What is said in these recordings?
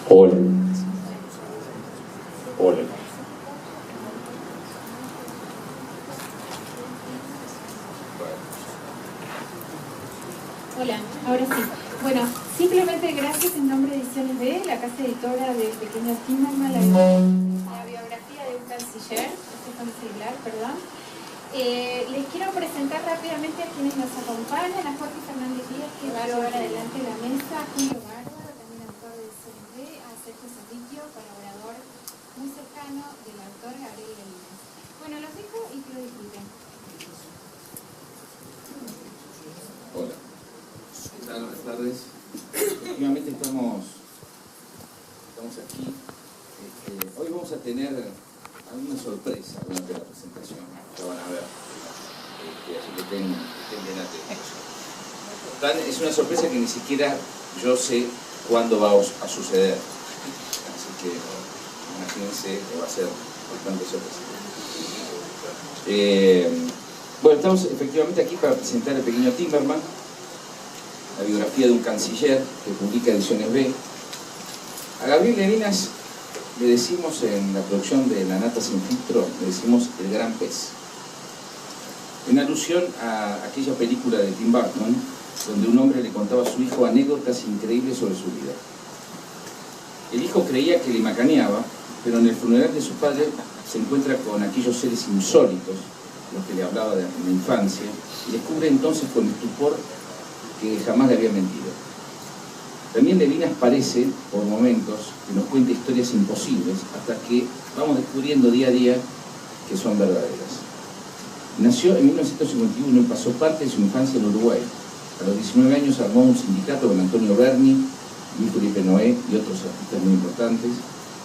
Hola. Hola. Hola, ahora sí. Bueno, simplemente gracias en nombre de Ediciones B, la casa editora del pequeño Timmerman, la biografía de un canciller, este fue mi celular, perdón. Les quiero presentar rápidamente a quienes nos acompañan, a Jorge Fernández Díaz, que va a llevar adelante la mesa, a Julio Bárbaro, también autor de Ediciones B, a Sergio Servitio, colaborador muy cercano del autor Gabriel Levinas. Bueno, los dejo y que lo disfruten. Hola, ¿qué tal? Buenas tardes. Efectivamente estamos aquí. Hoy vamos a tener alguna sorpresa durante la presentación, ya van a ver. Así que estén bien atentos. Es una sorpresa que ni siquiera yo sé cuándo va a suceder. Así que imagínense que va a ser bastante sorpresa. Bueno, estamos efectivamente aquí para presentar el pequeño Timmerman, la biografía de un canciller que publica Ediciones B. A Gabriel Levinas le decimos en la producción de La Nata Sin Filtro, le decimos el gran pez. En alusión a aquella película de Tim Burton, donde un hombre le contaba a su hijo anécdotas increíbles sobre su vida. El hijo creía que le macaneaba, pero en el funeral de su padre se encuentra con aquellos seres insólitos, los que le hablaba de la infancia, y descubre entonces con estupor que jamás le había mentido. También Levinas parece, por momentos, que nos cuenta historias imposibles, hasta que vamos descubriendo día a día que son verdaderas. Nació en 1951 y pasó parte de su infancia en Uruguay. A los 19 años armó un sindicato con Antonio Berni, Luis Felipe Noé y otros artistas muy importantes.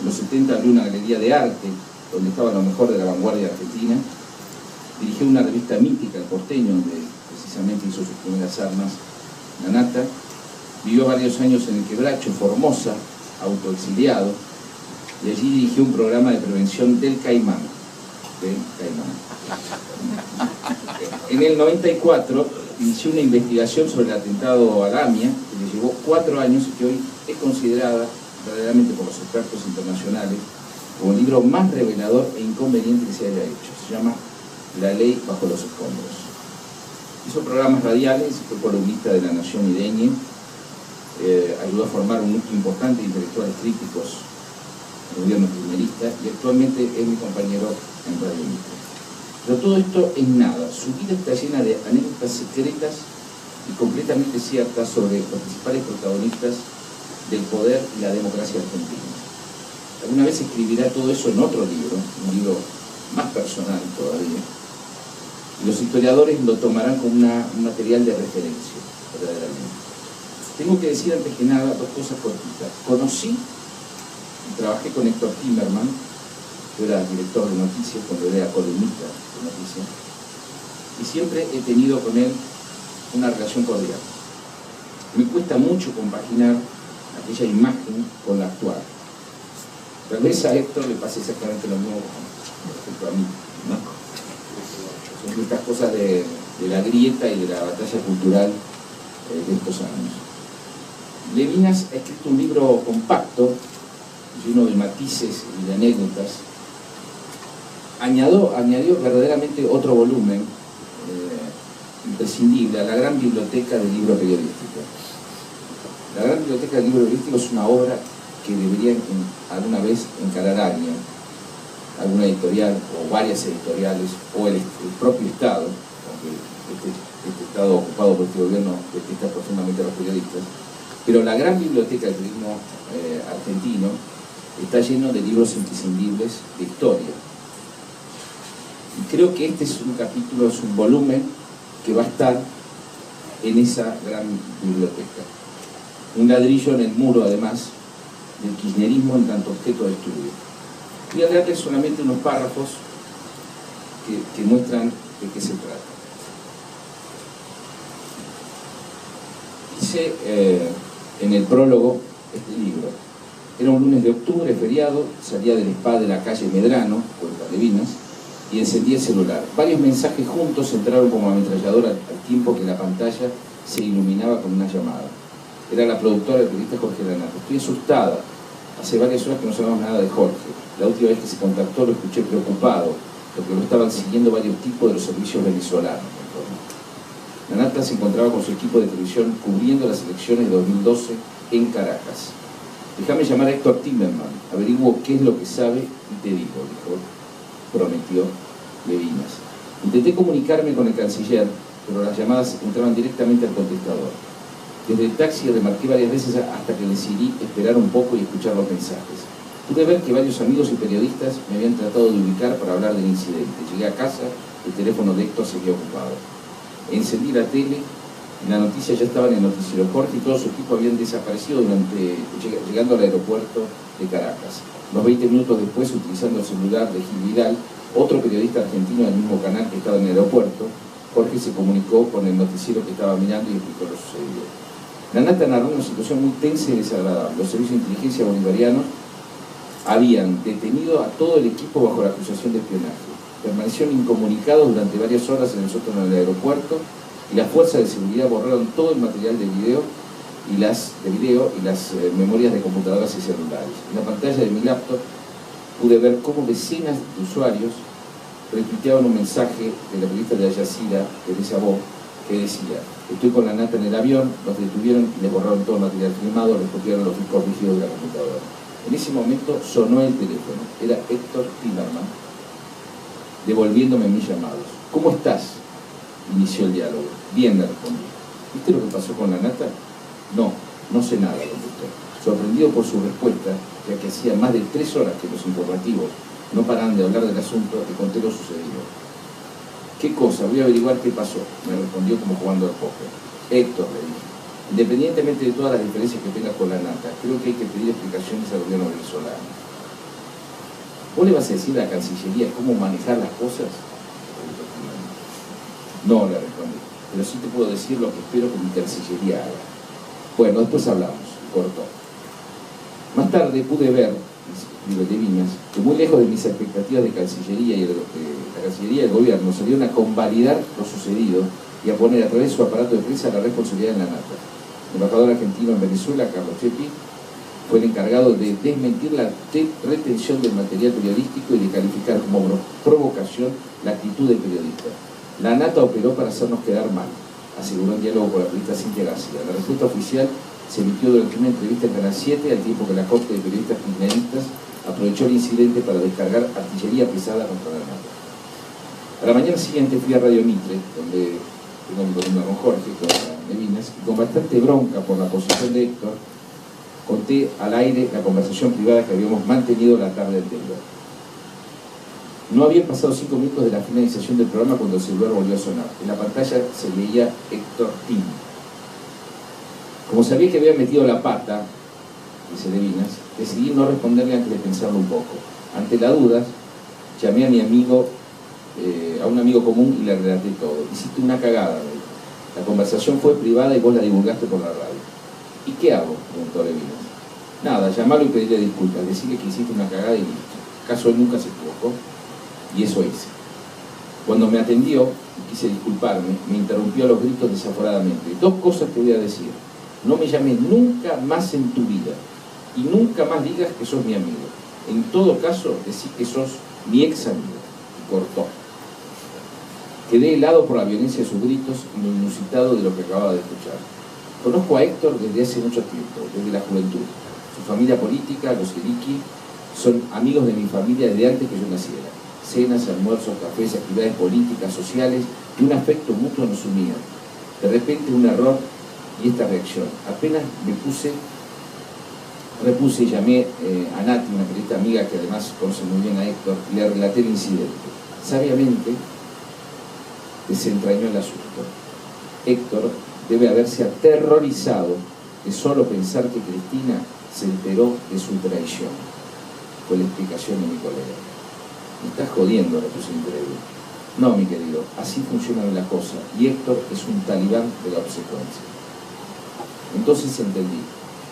En los 70 abrió una galería de arte, donde estaba lo mejor de la vanguardia argentina. Dirigió una revista mítica, El Porteño, donde precisamente hizo sus primeras armas, La Nata. Vivió varios años en el Quebracho, Formosa, autoexiliado, y allí dirigió un programa de prevención del caimán. En el 94 inició una investigación sobre el atentado a Lamia, que le llevó 4 años y que hoy es considerada verdaderamente por los expertos internacionales como el libro más revelador e inconveniente que se haya hecho. Se llama La ley bajo los escombros. Hizo programas radiales, fue columnista de La Nación y de ayudó a formar un núcleo importante de intelectuales críticos del gobierno kirchnerista y actualmente es mi compañero en Radio Mitre. Pero todo esto es nada. Su vida está llena de anécdotas secretas y completamente ciertas sobre los principales protagonistas del poder y la democracia argentina. Alguna vez escribirá todo eso en otro libro, un libro más personal todavía, y los historiadores lo tomarán como un material de referencia, verdaderamente. Tengo que decir antes que nada 2 cosas cortitas. Conocí y trabajé con Héctor Timmerman, yo era director de noticias cuando era columnista de noticias, y siempre he tenido con él una relación cordial. Me cuesta mucho compaginar aquella imagen con la actual. Tal vez a Héctor le pase exactamente lo mismo respecto a mí, ¿no? Son estas cosas de la grieta y de la batalla cultural de estos años. Levinas ha escrito un libro compacto, lleno de matices y de anécdotas. Añadió verdaderamente otro volumen imprescindible a la gran biblioteca del libro periodístico. La gran biblioteca del libro periodístico es una obra que debería alguna vez encarar alguna editorial o varias editoriales o el propio Estado, aunque este Estado ocupado por este gobierno detesta profundamente a los periodistas, pero la gran biblioteca del periodismo argentino está lleno de libros imprescindibles de historia. Y creo que este es un capítulo, es un volumen que va a estar en esa gran biblioteca. Un ladrillo en el muro, además, del kirchnerismo en tanto objeto de estudio. Voy a leerles solamente unos párrafos que muestran de qué se trata. Dice en el prólogo este libro: era un lunes de octubre, feriado, salía del spa de la calle Medrano, Puerta Levinas, y encendí el celular. Varios mensajes juntos entraron como ametralladora al tiempo que la pantalla se iluminaba con una llamada. Era la productora del periodista Jorge Lanata. Estoy asustada. Hace varias horas que no sabemos nada de Jorge. La última vez que se contactó lo escuché preocupado, porque lo estaban siguiendo varios tipos de los servicios venezolanos. Lanata se encontraba con su equipo de televisión cubriendo las elecciones de 2012 en Caracas. Déjame llamar a Héctor Timerman, averiguo qué es lo que sabe y te digo, dijo, prometió Levinas. Intenté comunicarme con el canciller, pero las llamadas entraban directamente al contestador. Desde el taxi remarqué varias veces hasta que decidí esperar un poco y escuchar los mensajes. Pude ver que varios amigos y periodistas me habían tratado de ubicar para hablar del incidente. Llegué a casa, el teléfono de Héctor seguía ocupado. Encendí la tele, en la noticia ya estaban en el noticiero. Jorge y todo su equipo habían desaparecido llegando al aeropuerto de Caracas. Unos 20 minutos después, utilizando el celular de Gil Vidal, otro periodista argentino del mismo canal que estaba en el aeropuerto, Jorge se comunicó con el noticiero que estaba mirando y explicó lo sucedido. Lanata narró una situación muy tensa y desagradable. Los servicios de inteligencia bolivarianos habían detenido a todo el equipo bajo la acusación de espionaje. Permanecieron incomunicados durante varias horas en el sótano del aeropuerto y las fuerzas de seguridad borraron todo el material de video y las memorias de computadoras y celulares. En la pantalla de mi laptop pude ver cómo decenas de usuarios retuiteaban un mensaje de la periodista de Al Jazeera, Teresa Bo, que decía: estoy con Lanata en el avión, los detuvieron y les borraron todo el material filmado, les copiaron los discos rígidos de la computadora. En ese momento sonó el teléfono, era Héctor Timerman, devolviéndome mis llamados. ¿Cómo estás?, inició el diálogo. Bien, le respondí. ¿Viste lo que pasó con Lanata? No, no sé nada, contestó. Sorprendido por su respuesta, ya que hacía más de 3 horas que los informativos no paraban de hablar del asunto, le conté lo sucedido. ¿Qué cosa? Voy a averiguar qué pasó, me respondió como jugando al póker. Héctor, le dije, independientemente de todas las diferencias que tengas con Lanata, creo que hay que pedir explicaciones al gobierno venezolano. ¿Vos le vas a decir a la Cancillería cómo manejar las cosas? No, le respondí, pero sí te puedo decir lo que espero que mi Cancillería haga. Bueno, después hablamos, cortó. Más tarde pude ver, escribe Levinas, que muy lejos de mis expectativas de Cancillería y la Cancillería y el gobierno salieron a convalidar lo sucedido y a poner a través de su aparato de prensa la responsabilidad en Lanata. El embajador argentino en Venezuela, Carlos Chepi, fue el encargado de desmentir la retención del material periodístico y de calificar como provocación la actitud del periodista. Lanata operó para hacernos quedar mal, aseguró en diálogo con la periodista Cintia García. La respuesta oficial se emitió durante una entrevista en Canal 7, al tiempo que la corte de periodistas kirchneristas aprovechó el incidente para descargar artillería pesada contra Lanata. A la mañana siguiente fui a Radio Mitre, donde tengo mi columna con Jorge, con Levinas, y con bastante bronca por la posición de Héctor, conté al aire la conversación privada que habíamos mantenido la tarde anterior. No habían pasado 5 minutos de la finalización del programa cuando el celular volvió a sonar. En la pantalla se leía Héctor Tim. Como sabía que había metido la pata, dice Levinas, decidí no responderle antes de pensarlo un poco. Ante la duda, llamé a mi amigo, a un amigo común y le relaté todo. Hiciste una cagada, me dijo. La conversación fue privada y vos la divulgaste por la radio. ¿Y qué hago?, preguntó Levinas. Nada, llamarlo y pedirle disculpas, decirle que hiciste una cagada y listo. ¿Acaso él nunca se equivocó? Y eso hice. Cuando me atendió y quise disculparme, me interrumpió a los gritos desaforadamente. 2 cosas te voy a decir. No me llames nunca más en tu vida y nunca más digas que sos mi amigo. En todo caso, decí que sos mi ex amigo. Y cortó. Quedé helado por la violencia de sus gritos y lo inusitado de lo que acababa de escuchar. Conozco a Héctor desde hace mucho tiempo, desde la juventud. Su familia política, los Eriki, son amigos de mi familia desde antes que yo naciera. Cenas, almuerzos, cafés, actividades políticas, sociales y un afecto mutuo nos unían. De repente un error y esta reacción. Apenas repuse y llamé a Nati, una periodista amiga que además conoce muy bien a Héctor, y le relaté el incidente. Sabiamente desentrañó el asunto. Héctor debe haberse aterrorizado de solo pensar que Cristina se enteró de su traición. Fue la explicación de mi colega. Me estás jodiendo, le puse increíble. No, mi querido, así funciona la cosa, y Héctor es un talibán de la obsecuencia. Entonces entendí,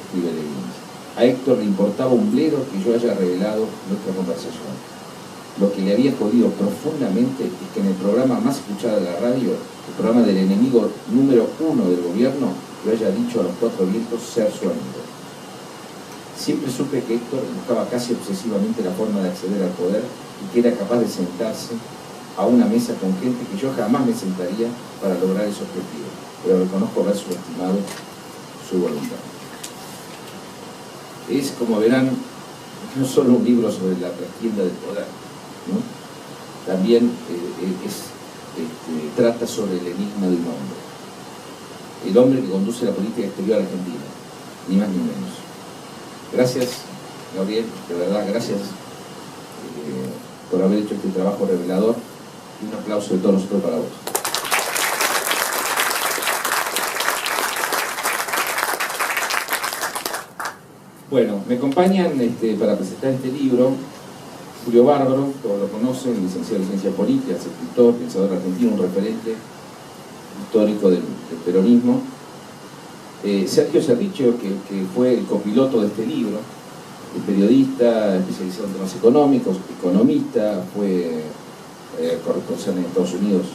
escribe Levinas. A Héctor le importaba un bledo que yo haya revelado nuestra conversación. Lo que le había jodido profundamente es que en el programa más escuchado de la radio, el programa del enemigo número 1 del gobierno, lo haya dicho a los cuatro vientos ser su amigo. Siempre supe que Héctor buscaba casi obsesivamente la forma de acceder al poder y que era capaz de sentarse a una mesa con gente que yo jamás me sentaría para lograr ese objetivo, pero reconozco haber subestimado su voluntad. Es, como verán, no solo un libro sobre la trastienda del poder, ¿no? También trata sobre el enigma de un hombre. El hombre que conduce la política exterior argentina, ni más ni menos. Gracias, Gabriel, de verdad, gracias por haber hecho este trabajo revelador, y un aplauso de todos nosotros para vos. Bueno, me acompañan para presentar este libro Julio Bárbaro, todos lo conocen, licenciado en Ciencias Políticas, escritor, pensador argentino, un referente histórico del peronismo. Sergio Cerricho, que fue el copiloto de este libro, es periodista, especializado en temas económicos, economista, fue corresponsal en Estados Unidos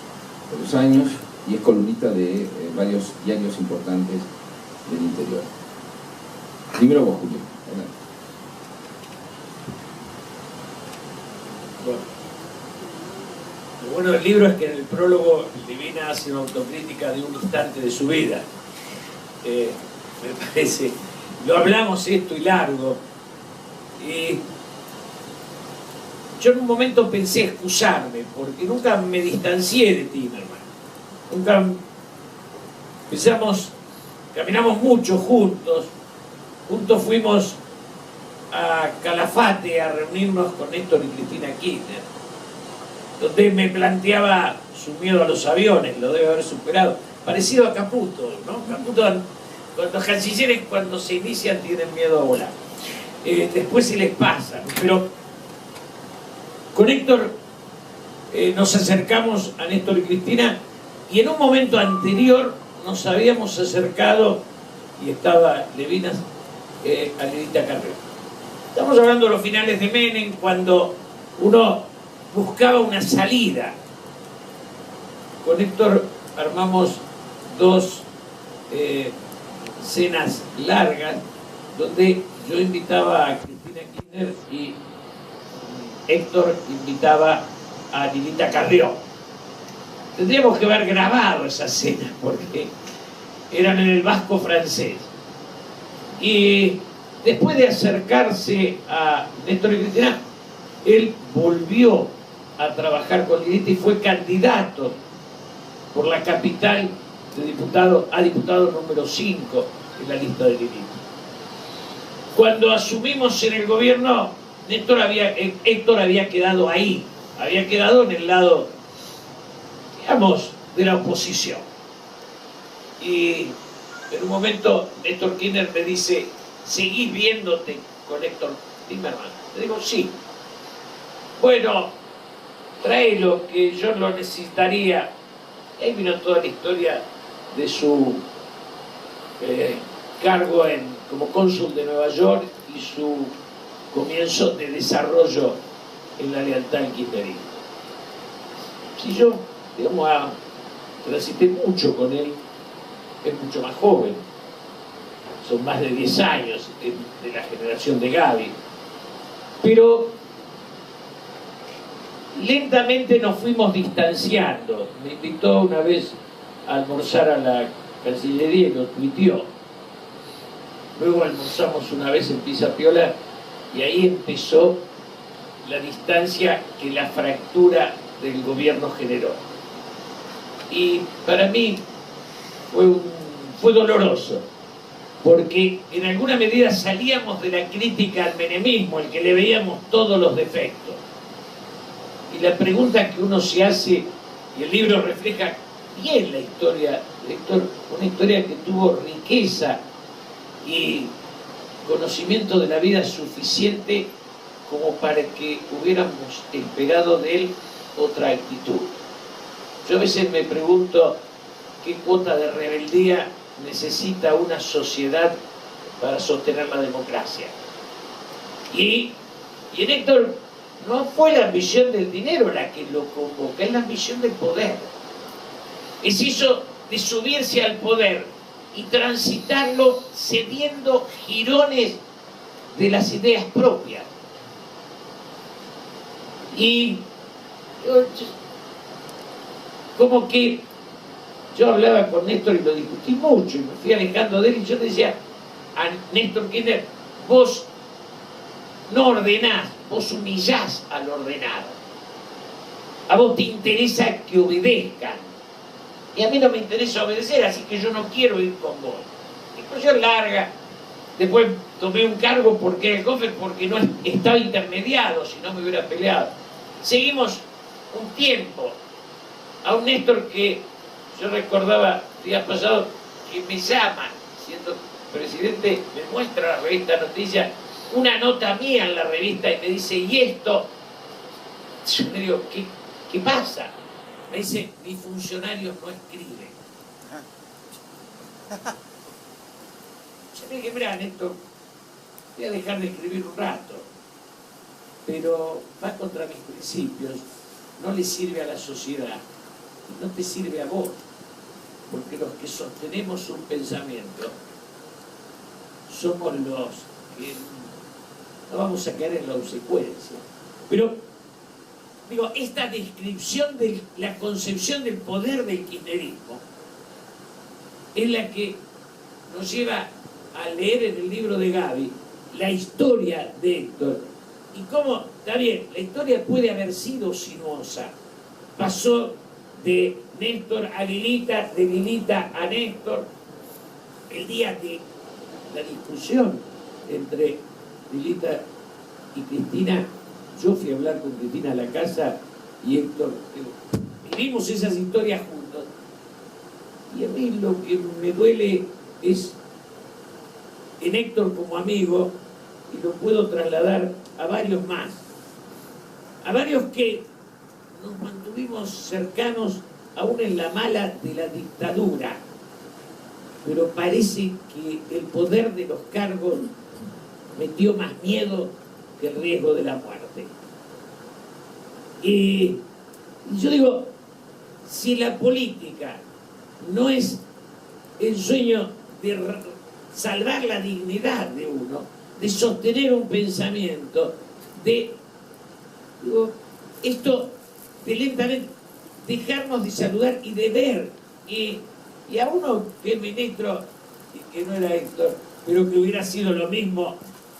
por 2 años y es columnista de varios diarios importantes del interior. Primero vos, Julio. Lo bueno del libro es que en el prólogo Livina hace una autocrítica de un instante de su vida. Me parece, lo hablamos esto y largo, y yo en un momento pensé excusarme porque nunca me distancié de Timerman, nunca caminamos mucho juntos fuimos a Calafate a reunirnos con Néstor y Cristina Kirchner, donde me planteaba su miedo a los aviones, lo debe haber superado, parecido a Caputo, ¿no? Caputo, los cancilleres cuando se inician tienen miedo a volar, después se les pasa, pero con Héctor nos acercamos a Néstor y Cristina, y en un momento anterior nos habíamos acercado, y estaba Levinas, a Lidita Carrió. Estamos hablando de los finales de Menem, cuando uno buscaba una salida. Con Héctor armamos 2 cenas largas, donde yo invitaba a Cristina Kirchner y Héctor invitaba a Lidita Carrió. Tendríamos que haber grabado esas cenas, porque eran en el Vasco francés. Y después de acercarse a Néstor y Cristina, él volvió a trabajar con Lidita y fue candidato por la capital de diputado número 5 en la lista de Lidita. Cuando asumimos en el gobierno, Héctor había quedado ahí, había quedado en el lado, digamos, de la oposición. Y en un momento Néstor Kirchner me dice: ¿seguís viéndote con Héctor Timerman? Le digo: sí. Bueno, tráelo, que yo lo necesitaría. Y ahí vino toda la historia de su cargo como cónsul de Nueva York y su comienzo de desarrollo en la lealtad al kirchnerismo. Si yo, digamos, transité mucho con él, es mucho más joven, son más de 10 años de la generación de Gaby, pero lentamente nos fuimos distanciando. Me invitó una vez a almorzar a la Cancillería y lo tuiteó. Luego almorzamos una vez en Pisa Piola y ahí empezó la distancia que la fractura del gobierno generó. Y para mí fue doloroso, porque en alguna medida salíamos de la crítica al menemismo, el que le veíamos todos los defectos. Y la pregunta que uno se hace, y el libro refleja bien la historia de Héctor, una historia que tuvo riqueza y conocimiento de la vida suficiente como para que hubiéramos esperado de él otra actitud. Yo a veces me pregunto qué cuota de rebeldía necesita una sociedad para sostener la democracia. Y en Héctor no fue la ambición del dinero la que lo convoca, es la ambición del poder. Es eso de subirse al poder y transitarlo cediendo jirones de las ideas propias. Y como que yo hablaba con Néstor y lo discutí mucho y me fui alejando de él, y yo le decía a Néstor Kirchner: vos no ordenás, vos humillás al ordenado. A vos te interesa que obedezcan. Y a mí no me interesa obedecer, así que yo no quiero ir con vos. Discusión larga. Después tomé un cargo porque no estaba intermediado, si no me hubiera peleado. Seguimos un tiempo. A un Néstor que yo recordaba días pasados que me llama, siendo presidente, me muestra la revista Noticias, una nota mía en la revista y me dice: ¿y esto? Yo le digo: ¿qué pasa? Me dice: mis funcionarios no escriben. Yo le dije: mirá, Néstor, voy a dejar de escribir un rato, pero va contra mis principios, no le sirve a la sociedad, no te sirve a vos, porque los que sostenemos un pensamiento somos los que no vamos a caer en la obsecuencia. Pero, digo, esta descripción de la concepción del poder del kirchnerismo es la que nos lleva a leer en el libro de Gaby la historia de Héctor. Y cómo, está bien, la historia puede haber sido sinuosa. Pasó de Néstor a Lilita, de Lilita a Néstor. El día de la discusión entre Lilita y Cristina, yo fui a hablar con Cristina a la casa y Héctor, vivimos esas historias juntos. Y a mí lo que me duele es en Héctor como amigo, y lo puedo trasladar a varios más, a varios que nos mantuvimos cercanos aún en la mala de la dictadura, pero parece que el poder de los cargos metió más miedo que el riesgo de la muerte. Y yo digo, si la política no es el sueño de salvar la dignidad de uno, de sostener un pensamiento, de esto de lentamente dejarnos de saludar y de ver, y a uno que es ministro, que no era Héctor, pero que hubiera sido lo mismo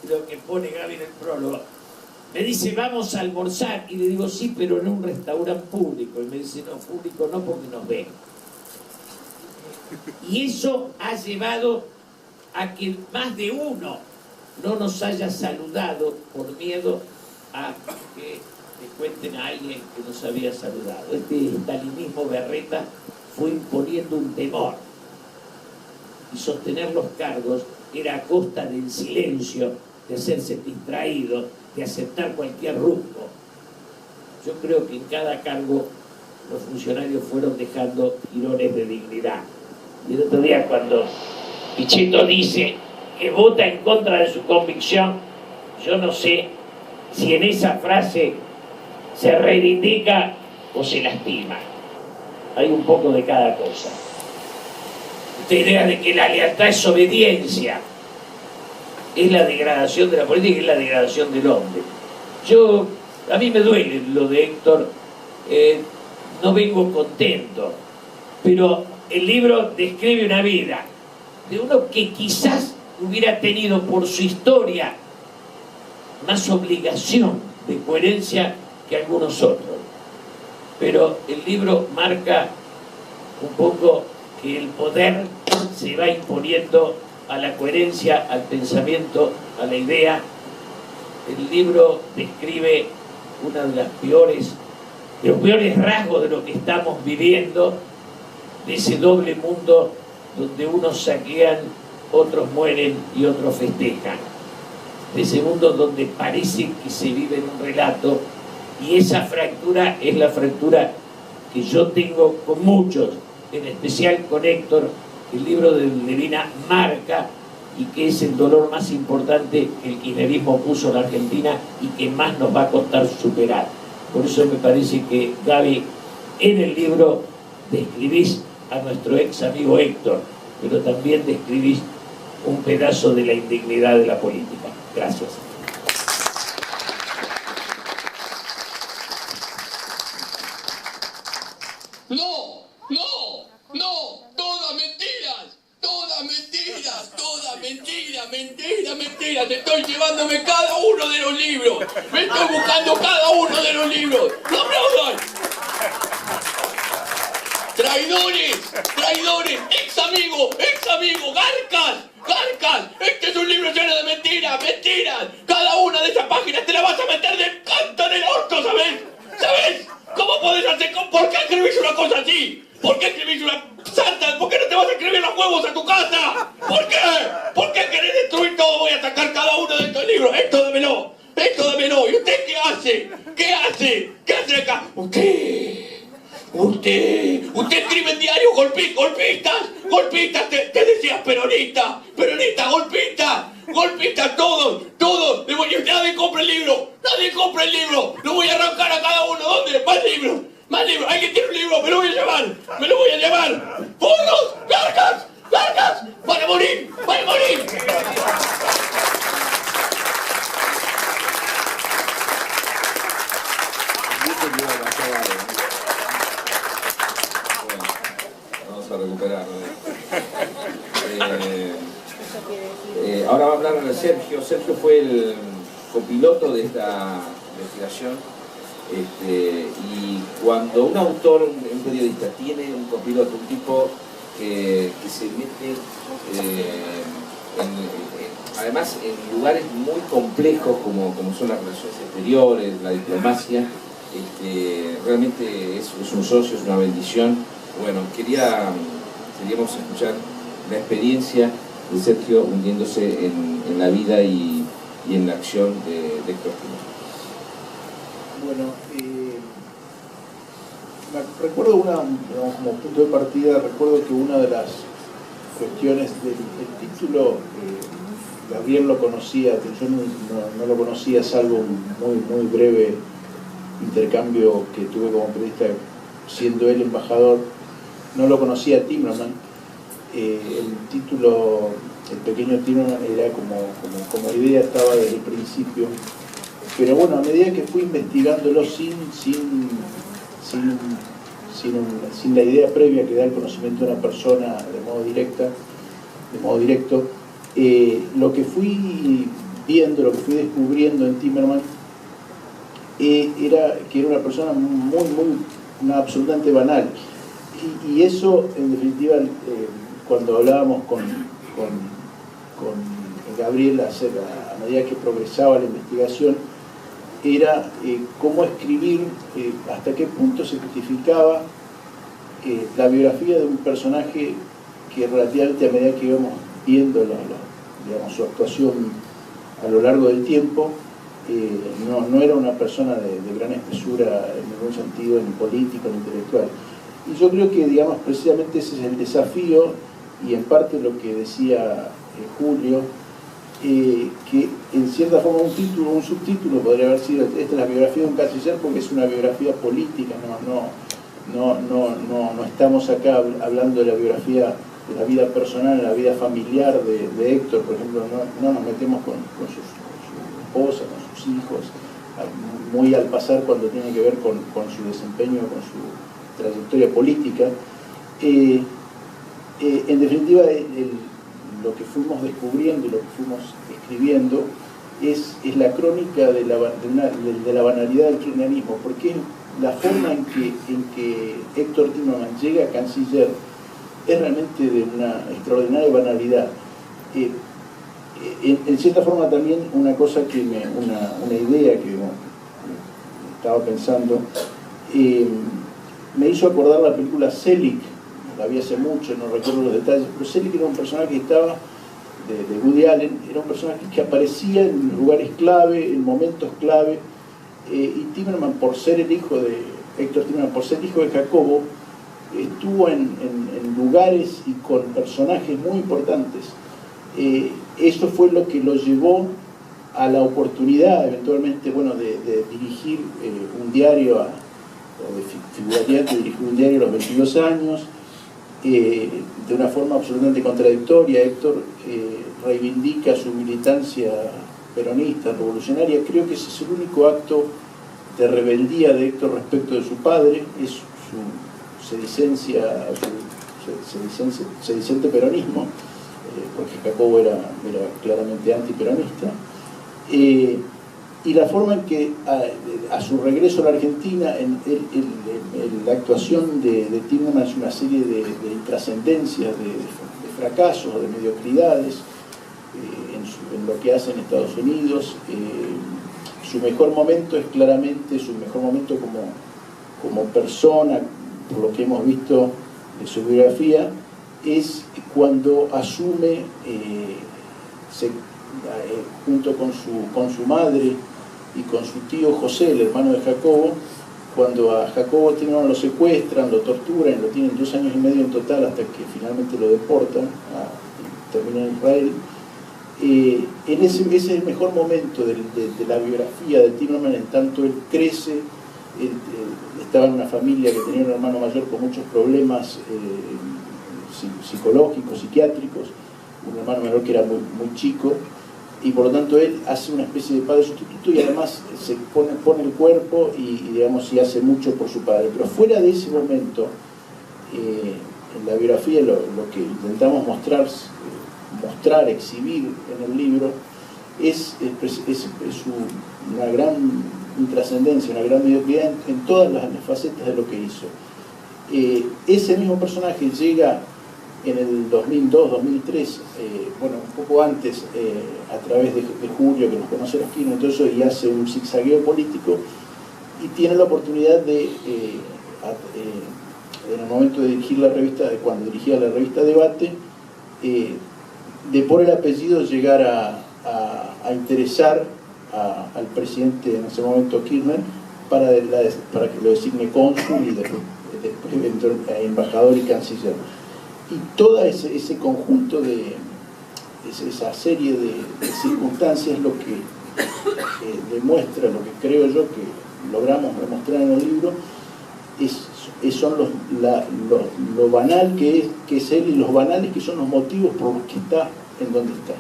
lo que pone Gaby en el prólogo, me dice: vamos a almorzar, y le digo: sí, pero en un restaurante público. Y me dice: no, público no, porque nos ven. Y eso ha llevado a que más de uno no nos haya saludado por miedo a que le cuenten a alguien que nos había saludado. Este stalinismo berreta fue imponiendo un temor, y sostener los cargos era a costa del silencio, de hacerse distraído, de aceptar cualquier rumbo. Yo creo que en cada cargo los funcionarios fueron dejando jirones de dignidad. Y el otro día, cuando Pichetto dice que vota en contra de su convicción, yo no sé si en esa frase se reivindica o se lastima. Hay un poco de cada cosa. Esta idea de que la lealtad es obediencia es la degradación de la política y es la degradación del hombre. A mí me duele lo de Héctor, no vengo contento, pero el libro describe una vida de uno que quizás hubiera tenido por su historia más obligación de coherencia que algunos otros. Pero el libro marca un poco que el poder se va imponiendo a la coherencia, al pensamiento, a la idea. El libro describe una de los peores rasgos de lo que estamos viviendo, de ese doble mundo donde unos saquean, otros mueren y otros festejan. De ese mundo donde parece que se vive en un relato, y esa fractura es la fractura que yo tengo con muchos, en especial con Héctor. El libro de Levina marca, y que es el dolor más importante que el kirchnerismo puso en la Argentina y que más nos va a costar superar. Por eso me parece que, Gaby, en el libro describís a nuestro ex amigo Héctor. pero también describís un pedazo de la indignidad de la política. Gracias. No, no, no, todas mentiras, todas mentiras, todas mentiras, mentiras, mentiras. Estoy llevándome cada uno de los libros, me estoy buscando cada uno de los libros. ¡No aplaudan! Traidores, traidores, ex amigo, garcas, garcas. Este es un libro lleno de mentiras, mentiras. Cada una de esas páginas te la vas a meter de canto en el orto, ¿sabes? ¿Sabes? ¿Cómo podés hacer? ¿Por qué escribís una cosa así? ¿Por qué escribís una santa? ¿Por qué no te vas a escribir los huevos a tu casa? ¿Por qué? ¿Por qué querés destruir todo? Voy a sacar cada uno de estos libros. Esto dámelo. Esto dámelo. ¿Y usted qué hace? ¿Qué hace? ¿Qué hace acá? Usted escribe en diario golpistas, te decías peronista, golpistas, todos, nadie compra el libro, lo voy a arrancar a cada uno, ¿dónde? Más libros, alguien tiene un libro, me lo voy a llevar, ¡Puros! ¡Largas! ¡Van a morir! Vamos a recuperarlo. Ahora va a hablar Sergio. Sergio fue el copiloto de esta investigación. Y cuando un autor, un periodista, tiene un copiloto, un tipo que se mete además en lugares muy complejos como son las relaciones exteriores, la diplomacia, realmente es un socio, es una bendición. Bueno, queríamos escuchar la experiencia de Sergio hundiéndose en la vida y en la acción de Héctor Timerman. Bueno, recuerdo como punto de partida, recuerdo que una de las cuestiones del título, Gabriel lo conocía, yo no lo conocía, salvo un muy breve intercambio que tuve como periodista siendo él embajador. No lo conocía a Timerman. El título, El pequeño Timerman, era como idea, estaba desde el principio. Pero bueno, a medida que fui investigándolo sin la idea previa que da el conocimiento de una persona de modo directo, lo que fui viendo, lo que fui descubriendo en Timerman era que era una persona absolutamente banal. Y eso, en definitiva, cuando hablábamos con Gabriel a medida que progresaba la investigación, era cómo escribir, hasta qué punto se justificaba la biografía de un personaje que relativamente a medida que íbamos viendo su actuación a lo largo del tiempo, no era una persona de gran espesura en ningún sentido, ni político ni intelectual. Y yo creo que, precisamente ese es el desafío, y en parte lo que decía Julio, que en cierta forma un subtítulo podría haber sido: esta es la biografía de un canciller, porque es una biografía política, no estamos acá hablando de la biografía de la vida personal, la vida familiar de Héctor, por ejemplo, no nos metemos con su esposa, con sus hijos, muy al pasar cuando tiene que ver con su desempeño, con su trayectoria política. En definitiva, lo que fuimos descubriendo y lo que fuimos escribiendo es la crónica de la banalidad del kirchnerismo, porque la forma en que Héctor Timerman llega a canciller es realmente de una extraordinaria banalidad. En cierta forma también una idea que estaba pensando, me hizo acordar la película Selig. La vi hace mucho, no recuerdo los detalles, pero Selig era un personaje que estaba, de Woody Allen, era un personaje que aparecía en lugares clave, en momentos clave, y Timerman, por ser el hijo de Héctor Timerman, por ser hijo de Jacobo, estuvo en lugares y con personajes muy importantes. Eso fue lo que lo llevó a la oportunidad, eventualmente, de dirigir un diario, o de figurativamente dirigir un diario a los 22 años, de una forma absolutamente contradictoria. Héctor reivindica su militancia peronista, revolucionaria. Creo que ese es el único acto de rebeldía de Héctor respecto de su padre, es su sedicente peronismo, porque Jacobo era claramente antiperonista. Y la forma en que a su regreso a la Argentina, la actuación de Timerman es una serie de intrascendencias, de fracasos, de mediocridades en lo que hace en Estados Unidos. Su mejor momento es claramente su mejor momento como persona, por lo que hemos visto de su biografía, es cuando asume, junto con su madre y con su tío José, el hermano de Jacobo, cuando a Jacobo Timerman lo secuestran, lo torturan, lo tienen 2 años y medio en total hasta que finalmente lo deportan, termina en Israel. Ese es el mejor momento de la biografía de Timerman, en tanto él crece. Él estaba en una familia que tenía un hermano mayor con muchos problemas psicológicos, psiquiátricos, un hermano menor que era muy chico, y por lo tanto él hace una especie de padre sustituto y además se pone el cuerpo y hace mucho por su padre. Pero fuera de ese momento, en la biografía lo que intentamos mostrar, exhibir en el libro es una gran intrascendencia, una gran mediocridad en todas las facetas de lo que hizo. Ese mismo personaje llega en el 2002, 2003, bueno, un poco antes, a través de Julio, que nos conoce los Kirchner y todo eso, y hace un zigzagueo político, y tiene la oportunidad de, en el momento de dirigir la revista, cuando dirigía la revista Debate, de por el apellido llegar a interesar al presidente en ese momento Kirchner para que lo designe cónsul y después embajador y canciller. Y todo ese conjunto esa serie de circunstancias es lo que demuestra, lo que creo yo que logramos demostrar en el libro, son lo banal que es él, y los banales que son los motivos por los que está en donde está.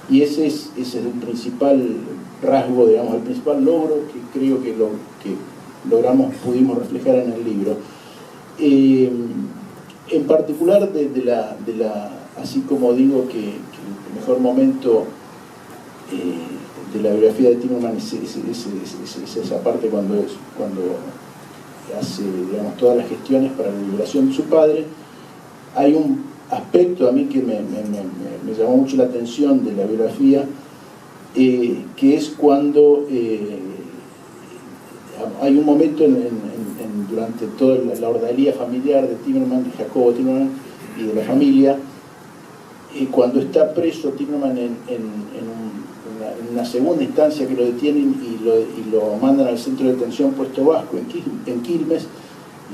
Y ese es el principal rasgo, digamos, el principal logro que creo que pudimos reflejar en el libro. En particular así como digo que el mejor momento de la biografía de Timerman es esa parte cuando hace, digamos, todas las gestiones para la liberación de su padre. Hay un aspecto a mí que me llamó mucho la atención de la biografía, que es cuando hay un momento durante toda la ordalía familiar de Timerman, de Jacobo Timerman y de la familia, cuando está preso Timerman en una segunda instancia, que lo detienen y lo mandan al centro de detención Puesto Vasco en Quilmes,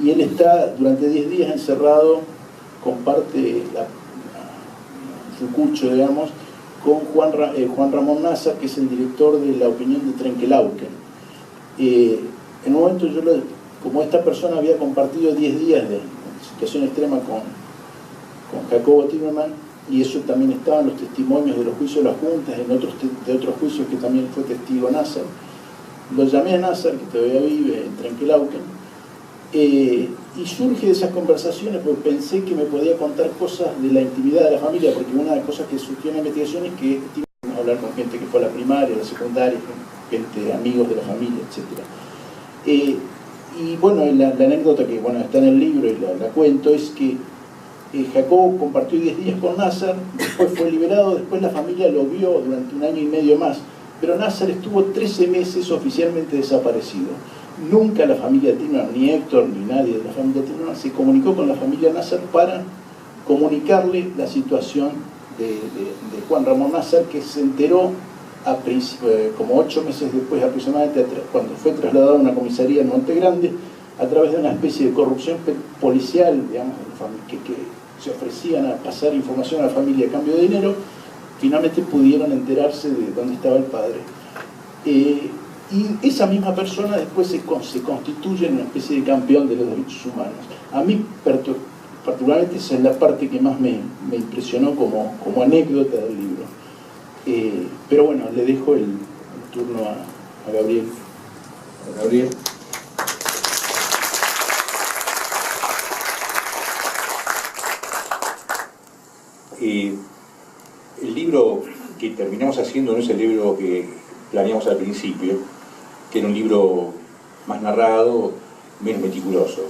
y él está durante 10 días encerrado, comparte su cucho, digamos, con Juan Ramón Nazar, que es el director de La Opinión de Trenkelauken. En un momento como esta persona había compartido 10 días de situación extrema con Jacobo Timerman, y eso también estaba en los testimonios de los juicios de las juntas, de otros juicios que también fue testigo Nazar, lo llamé a Nazar, que todavía vive en Trenkelauken, y surge de esas conversaciones porque pensé que me podía contar cosas de la intimidad de la familia, porque una de las cosas que surgió en la investigación es que Timerman hablar con gente que fue a la primaria, a la secundaria, gente, amigos de la familia, etc. Y bueno, la anécdota que está en el libro y la cuento es que Jacobo compartió 10 días con Nazar, después fue liberado, después la familia lo vio durante 1 año y medio más, pero Nazar estuvo 13 meses oficialmente desaparecido. Nunca la familia Timerman, ni Héctor, ni nadie de la familia Timerman se comunicó con la familia Nazar para comunicarle la situación de Juan Ramón Nazar, que se enteró como 8 meses después aproximadamente, cuando fue trasladado a una comisaría en Monte Grande, a través de una especie de corrupción policial, digamos, que se ofrecían a pasar información a la familia a cambio de dinero. Finalmente pudieron enterarse de dónde estaba el padre. Y esa misma persona después se constituye en una especie de campeón de los derechos humanos. A mí particularmente esa es la parte que más me impresionó como anécdota del libro. Pero bueno, le dejo el turno a Gabriel. Gabriel. El libro que terminamos haciendo no es el libro que planeamos al principio, que era un libro más narrado, menos meticuloso,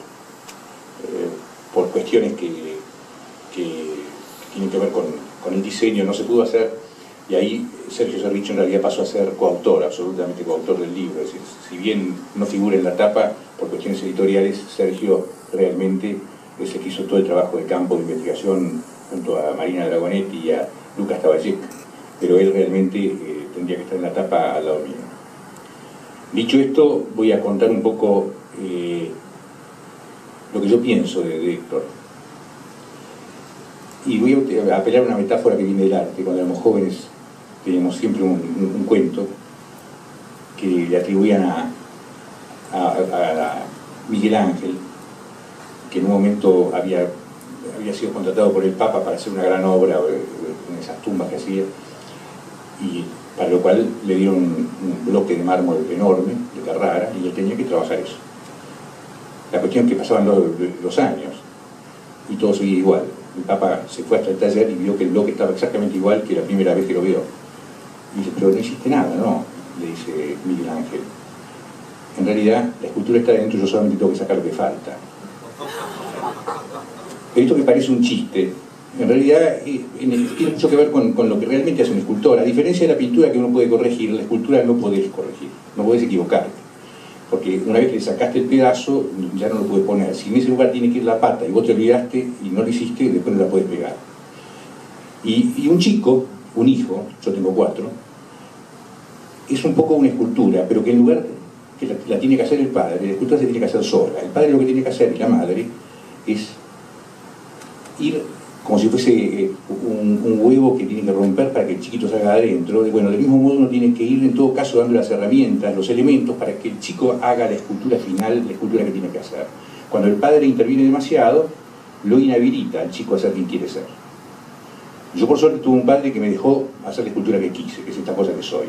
por cuestiones que tienen que ver con el diseño, no se pudo hacer, y ahí Sergio Cervicho en realidad pasó a ser coautor, absolutamente coautor del libro. Es decir, si bien no figura en la tapa por cuestiones editoriales, Sergio realmente es el que hizo todo el trabajo de campo de investigación junto a Marina Dragonetti y a Lucas Taballec, pero él realmente tendría que estar en la tapa al lado mío. Dicho esto, voy a contar un poco lo que yo pienso de Héctor. Y voy a apelar a una metáfora que viene del arte. Cuando éramos jóvenes teníamos siempre un cuento que le atribuían a Miguel Ángel, que en un momento había sido contratado por el Papa para hacer una gran obra en esas tumbas que hacía, y para lo cual le dieron un bloque de mármol enorme, de Carrara, y él tenía que trabajar eso. La cuestión es que pasaban los años y todo seguía igual. El Papa se fue hasta el taller y vio que el bloque estaba exactamente igual que la primera vez que lo vio. Y dice, pero no hiciste nada, ¿no? Le dice Miguel Ángel. En realidad, la escultura está dentro, yo solamente tengo que sacar lo que falta. Esto que parece un chiste, en realidad tiene mucho que ver con lo que realmente hace un escultor. A diferencia de la pintura que uno puede corregir, la escultura no podés corregir, no podés equivocarte. Porque una vez que le sacaste el pedazo, ya no lo puedes poner. Si en ese lugar tiene que ir la pata y vos te olvidaste y no lo hiciste, después no la puedes pegar. Y un chico, un hijo, yo tengo 4, es un poco una escultura, pero que en lugar que la tiene que hacer el padre, la escultura se tiene que hacer sola. El padre lo que tiene que hacer, y la madre, es ir como si fuese un huevo que tiene que romper para que el chiquito salga adentro. Bueno, del mismo modo uno tiene que ir en todo caso dando las herramientas, los elementos para que el chico haga la escultura final, la escultura que tiene que hacer. Cuando el padre interviene demasiado, lo inhabilita al chico a ser quien quiere ser. Yo por suerte tuve un padre que me dejó hacer la escultura que quise, que es esta cosa que soy.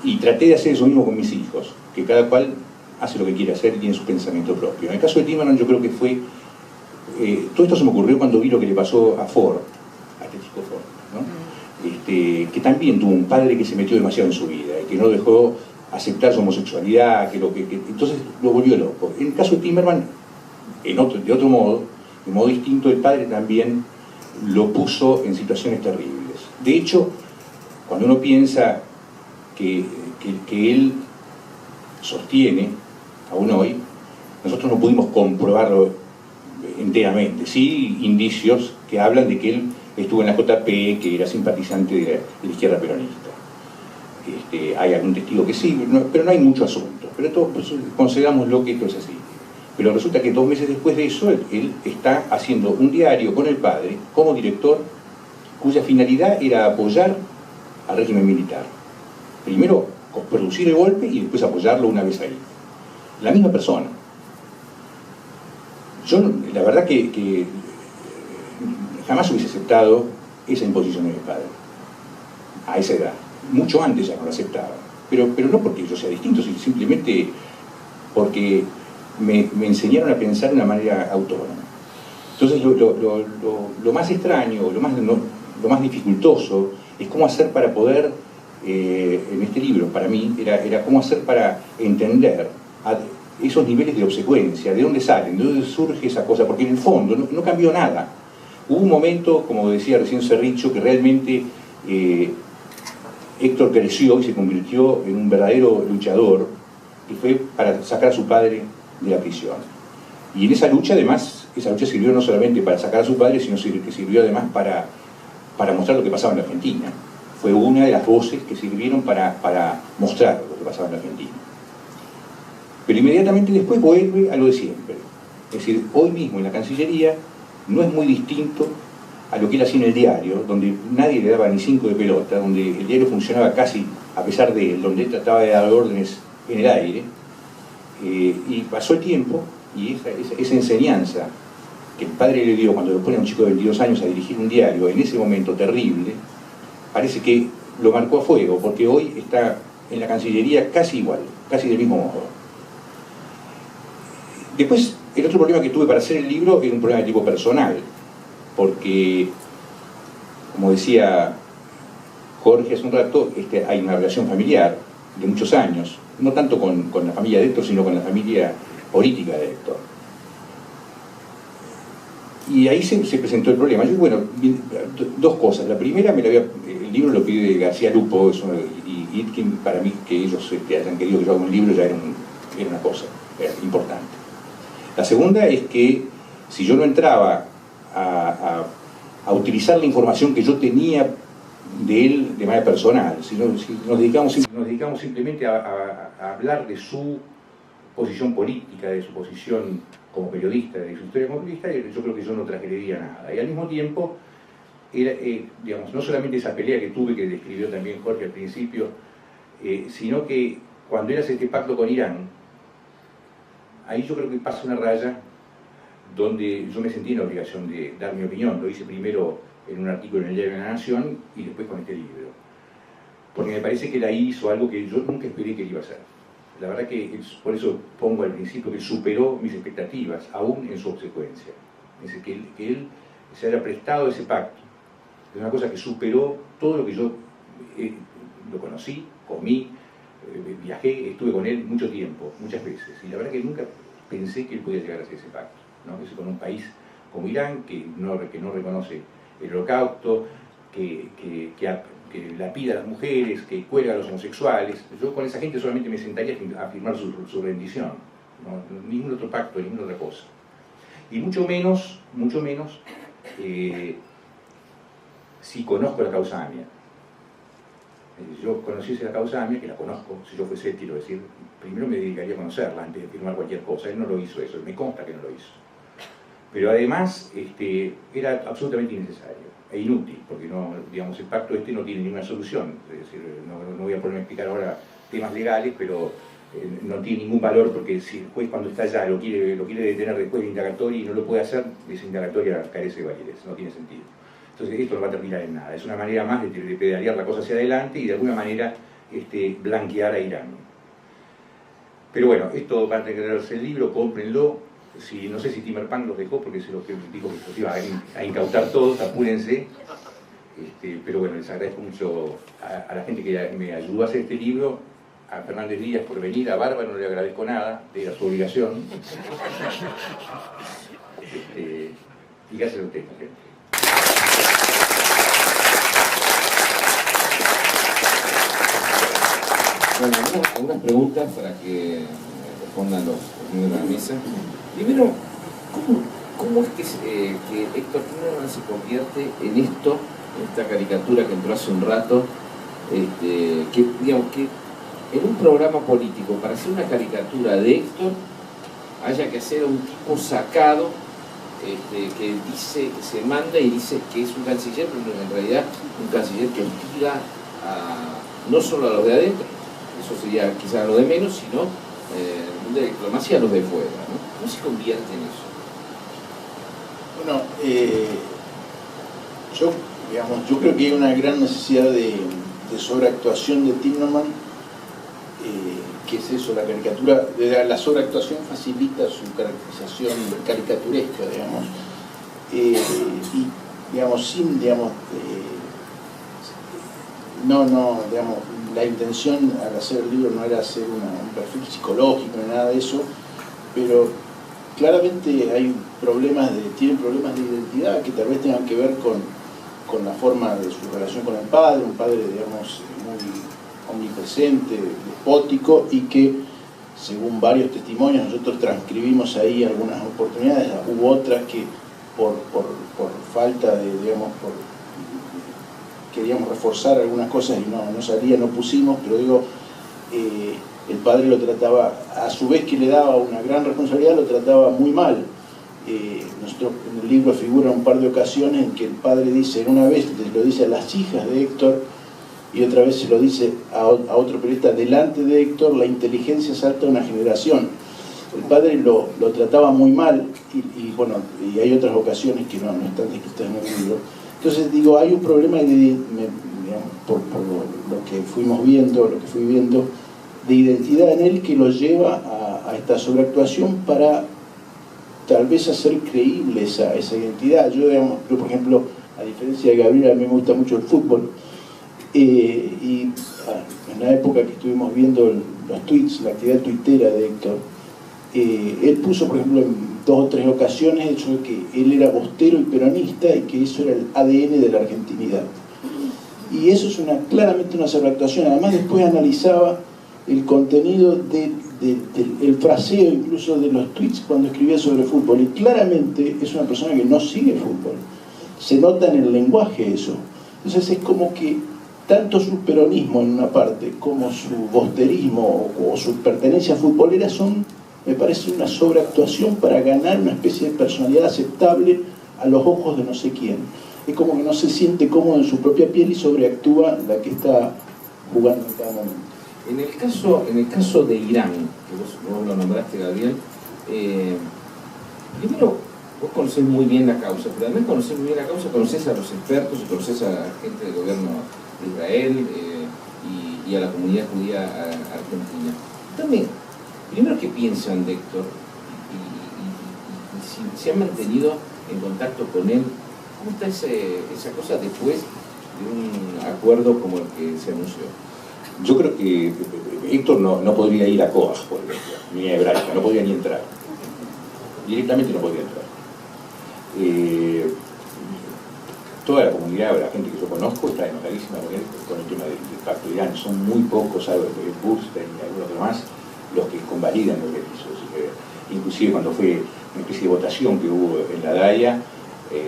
Y traté de hacer eso mismo con mis hijos, que cada cual hace lo que quiere hacer y tiene su pensamiento propio. En el caso de Timerman yo creo que fue... todo esto se me ocurrió cuando vi lo que le pasó a Ford, a este chico Ford, ¿no? Que también tuvo un padre que se metió demasiado en su vida y que no dejó aceptar su homosexualidad, entonces lo volvió loco. En el caso de Timerman, de otro modo, de modo distinto, el padre también lo puso en situaciones terribles. De hecho, cuando uno piensa que él sostiene, aún hoy, nosotros no pudimos comprobarlo enteramente, sí indicios que hablan de que él estuvo en la JP, que era simpatizante de la izquierda peronista. Hay algún testigo que sí, pero no hay mucho asunto. Pero esto, pues, considerámoslo que esto es así. Pero resulta que 2 meses después de eso, él está haciendo un diario con el padre, como director, cuya finalidad era apoyar al régimen militar. Primero, producir el golpe y después apoyarlo una vez ahí. La misma persona. Yo, la verdad que jamás hubiese aceptado esa imposición de mi padre, a esa edad. Mucho antes ya no lo aceptaba. Pero no porque yo sea distinto, sino simplemente porque me enseñaron a pensar de una manera autónoma. Entonces lo más extraño, lo más dificultoso, es cómo hacer para poder, en este libro, para mí, era cómo hacer para entender esos niveles de obsecuencia, de dónde salen, de dónde surge esa cosa, porque en el fondo no cambió nada. Hubo un momento, como decía recién Cerricho, que realmente Héctor creció y se convirtió en un verdadero luchador, y fue para sacar a su padre de la prisión. Y en esa lucha, además, esa lucha sirvió no solamente para sacar a su padre, sino que sirvió además para mostrar lo que pasaba en la Argentina. Fue una de las voces que sirvieron para mostrar lo que pasaba en la Argentina. Pero inmediatamente después vuelve a lo de siempre. Es decir, hoy mismo en la Cancillería no es muy distinto a lo que él hacía en el diario, donde nadie le daba ni 5 de pelota, donde el diario funcionaba casi a pesar de él, donde él trataba de dar órdenes en el aire. Y pasó el tiempo y esa enseñanza que el padre le dio cuando lo pone a un chico de 22 años a dirigir un diario, en ese momento terrible, parece que lo marcó a fuego, porque hoy está en la Cancillería casi igual, casi del mismo modo. Después, el otro problema que tuve para hacer el libro era un problema de tipo personal, porque, como decía Jorge hace un rato, hay una relación familiar de muchos años, no tanto con la familia de Héctor, sino con la familia política de Héctor. Y ahí se presentó el problema. Yo, bueno, dos cosas. La primera, el libro lo pide García Lupo y Itkin. Para mí, que ellos hayan querido que yo haga un libro ya era una cosa importante. La segunda es que si yo no entraba a utilizar la información que yo tenía de él de manera personal, si nos dedicamos simplemente a hablar de su posición política, de su posición como periodista, de su historia como periodista, yo creo que yo no transgrediría nada. Y al mismo tiempo, digamos, no solamente esa pelea que tuve, que describió también Jorge al principio, sino que cuando él hace este pacto con Irán, ahí yo creo que pasa una raya donde yo me sentí en la obligación de dar mi opinión. Lo hice primero en un artículo en el Diario de la Nación y después con este libro. Porque me parece que él ahí hizo algo que yo nunca esperé que él iba a hacer. La verdad que por eso pongo al principio que superó mis expectativas, aún en su obsecuencia. Es decir, que él se haya prestado ese pacto. Es una cosa que superó todo lo que yo lo conocí, comí, viajé, estuve con él mucho tiempo, muchas veces. Y la verdad que nunca pensé que él podía llegar a hacer ese pacto, ¿no? Es con un país como Irán, que no reconoce el holocausto, que lapida a las mujeres, que cuelga a los homosexuales. Yo con esa gente solamente me sentaría a firmar su rendición, ¿no? Ningún otro pacto, ninguna otra cosa. Y mucho menos si conozco la causa AMIA. Yo conociese la causa AMIA, que la conozco, si yo fuese, quiero decir, primero me dedicaría a conocerla antes de firmar cualquier cosa. Él no lo hizo eso, me consta que no lo hizo. Pero además era absolutamente innecesario e inútil, porque no, digamos, el pacto no tiene ninguna solución. Es decir, no voy a ponerme a explicar ahora temas legales, pero no tiene ningún valor, porque si el juez cuando está allá lo quiere detener después de indagatoria y no lo puede hacer, esa indagatoria carece de validez, no tiene sentido. Entonces esto no va a terminar en nada, es una manera más de pedalear la cosa hacia adelante y de alguna manera blanquear a Irán. Pero bueno, esto va a tenerse el libro, cómprenlo. No sé si Timerpan los dejó, porque se los dijo que los iba a incautar todos, apúrense. Pero bueno, les agradezco mucho a la gente que me ayudó a hacer este libro, a Fernández Díaz por venir, a Bárbara no le agradezco nada, era su obligación. Y gracias a ustedes, gente. Bueno, algunas preguntas para que respondan los miembros de la mesa. Primero, ¿cómo es que Héctor Timerman se convierte en esta caricatura que entró hace un rato, que en un programa político, para hacer una caricatura de Héctor, haya que hacer a un tipo sacado, que dice, que se manda y dice que es un canciller, pero en realidad un canciller que hostiga no solo a los de adentro, eso sería quizás lo de menos, sino de diplomacia a los de fuera, ¿no? ¿Cómo se convierte en eso? Bueno, yo creo que hay una gran necesidad de sobreactuación de Timerman, que es eso, la caricatura, la sobreactuación facilita su caracterización caricaturesca, digamos, y digamos, la intención al hacer el libro no era hacer un perfil psicológico ni nada de eso, pero claramente tienen problemas de identidad que tal vez tengan que ver con la forma de su relación con el padre, un padre, digamos, muy omnipresente, despótico, y que, según varios testimonios, nosotros transcribimos ahí algunas oportunidades, hubo otras que por falta de, digamos, queríamos reforzar algunas cosas y no salía, no pusimos, pero digo, el padre lo trataba, a su vez que le daba una gran responsabilidad, lo trataba muy mal. Nosotros en el libro figura un par de ocasiones en que el padre dice, una vez lo dice a las hijas de Héctor y otra vez se lo dice a otro periodista delante de Héctor: la inteligencia salta una generación. el padre lo trataba muy mal y bueno, y hay otras ocasiones que no están descritas en el libro. Entonces digo, hay un problema digamos, por lo que fuimos viendo, lo que fui viendo, de identidad en él que lo lleva a esta sobreactuación para tal vez hacer creíble esa identidad. Yo, por ejemplo, a diferencia de Gabriel, a mí me gusta mucho el fútbol, y en la época que estuvimos viendo los tweets, la actividad tuitera de Héctor, él puso, por ejemplo, en 2 o 3 ocasiones el hecho de que él era bostero y peronista y que eso era el ADN de la argentinidad. Y eso es claramente una sobreactuación. Además, después analizaba el contenido el fraseo incluso de los tweets cuando escribía sobre fútbol, y claramente es una persona que no sigue fútbol. Se nota en el lenguaje eso. Entonces es como que tanto su peronismo en una parte como su bosterismo o su pertenencia futbolera son, me parece, una sobreactuación para ganar una especie de personalidad aceptable a los ojos de no sé quién. Es como que no se siente cómodo en su propia piel y sobreactúa la que está jugando en cada momento. En el caso de Irán, que vos lo nombraste, Gabriel, primero vos conocés muy bien la causa, pero además conocés muy bien la causa, conocés a los expertos, conocés a la gente del gobierno de Israel y a la comunidad judía argentina. También, primero, ¿qué piensan de Héctor? Y si se han mantenido en contacto con él, ¿cómo está esa cosa después de un acuerdo como el que se anunció? Yo creo que Héctor no podría ir a Coas, por ejemplo, ni a Hebraica, no podría ni entrar. Directamente no podría entrar. Toda la comunidad, la gente que yo conozco, está enojadísima con el tema del pacto de Irán. Son muy pocos, salvo Burstein y algunos demás, los que convalidan lo que hizo. Inclusive cuando fue una especie de votación que hubo en la DAIA,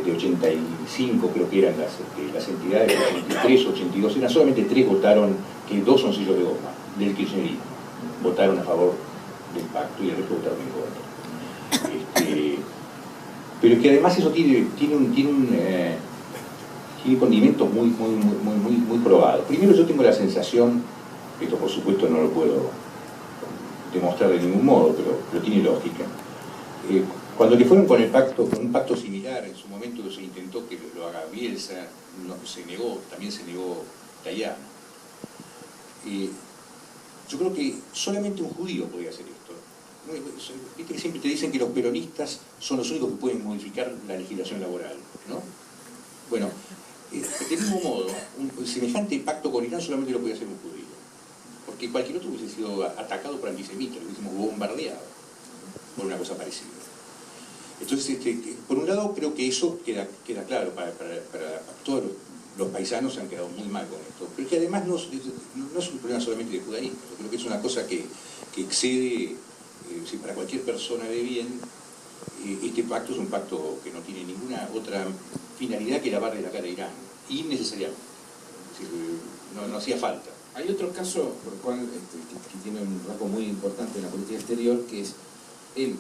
de 85 creo que eran las entidades, 83, 82, eran solamente 3 votaron, que 2 son sillos de goma, del kirchnerismo, votaron a favor del pacto y el resto votaron en contra. Pero es que además eso tiene condimentos muy probados. Primero, yo tengo la sensación, esto por supuesto no lo puedo demostrar de ningún modo, pero tiene lógica. Cuando le fueron con un pacto similar, en su momento se intentó que lo haga Bielsa, también se negó Tayana. Yo creo que solamente un judío podía hacer esto. Viste que siempre te dicen que los peronistas son los únicos que pueden modificar la legislación laboral, ¿no? Bueno, de mismo modo, un semejante pacto con Irán solamente lo podía hacer un judío, porque cualquier otro hubiese sido atacado por antisemitas, lo hubiésemos bombardeado por una cosa parecida. Entonces, por un lado, creo que eso queda claro para todos los paisanos. Se han quedado muy mal con esto, pero que además no es un problema solamente de judaísmo. Yo creo que es una cosa que excede, para cualquier persona de bien. Este pacto es un pacto que no tiene ninguna otra finalidad que lavarle la cara a Irán, innecesariamente. Es decir, no hacía falta. Hay otro caso por el cual, que tiene un rasgo muy importante en la política exterior, que es él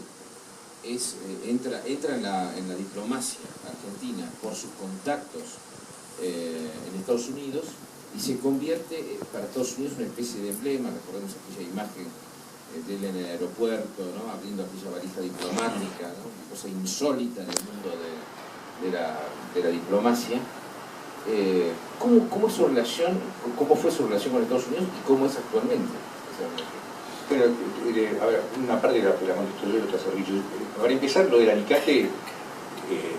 entra en la diplomacia argentina por sus contactos en Estados Unidos y se convierte para Estados Unidos en una especie de emblema. Recordemos aquella imagen de él en el aeropuerto, ¿no? Abriendo aquella valija diplomática, ¿no? Una cosa insólita en el mundo de la diplomacia. ¿Cómo es su relación, cómo fue su relación con Estados Unidos y cómo es actualmente esa relación? Bueno, a ver, una parte la contesto yo y otra Cerrillo. Para empezar, lo del alicate,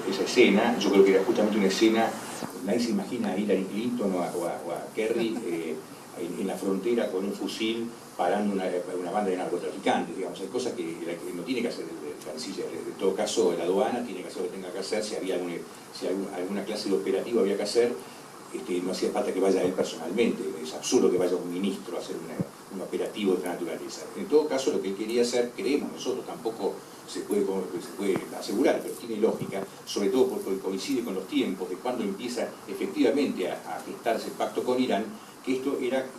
esa escena, yo creo que era justamente una escena, nadie se imagina a Hillary Clinton o a Kerry en la frontera con un fusil parando una banda de narcotraficantes, digamos. Hay cosas que no tiene que hacer el canciller. En todo caso, la aduana tiene que hacer lo que tenga que hacer. Si alguna clase de operativo había que hacer, no hacía falta que vaya él personalmente. Es absurdo que vaya un ministro a hacer un operativo de esta naturaleza. En todo caso, lo que él quería hacer, creemos nosotros, tampoco se puede asegurar, pero tiene lógica, sobre todo porque coincide con los tiempos de cuando empieza efectivamente a gestarse el pacto con Irán, que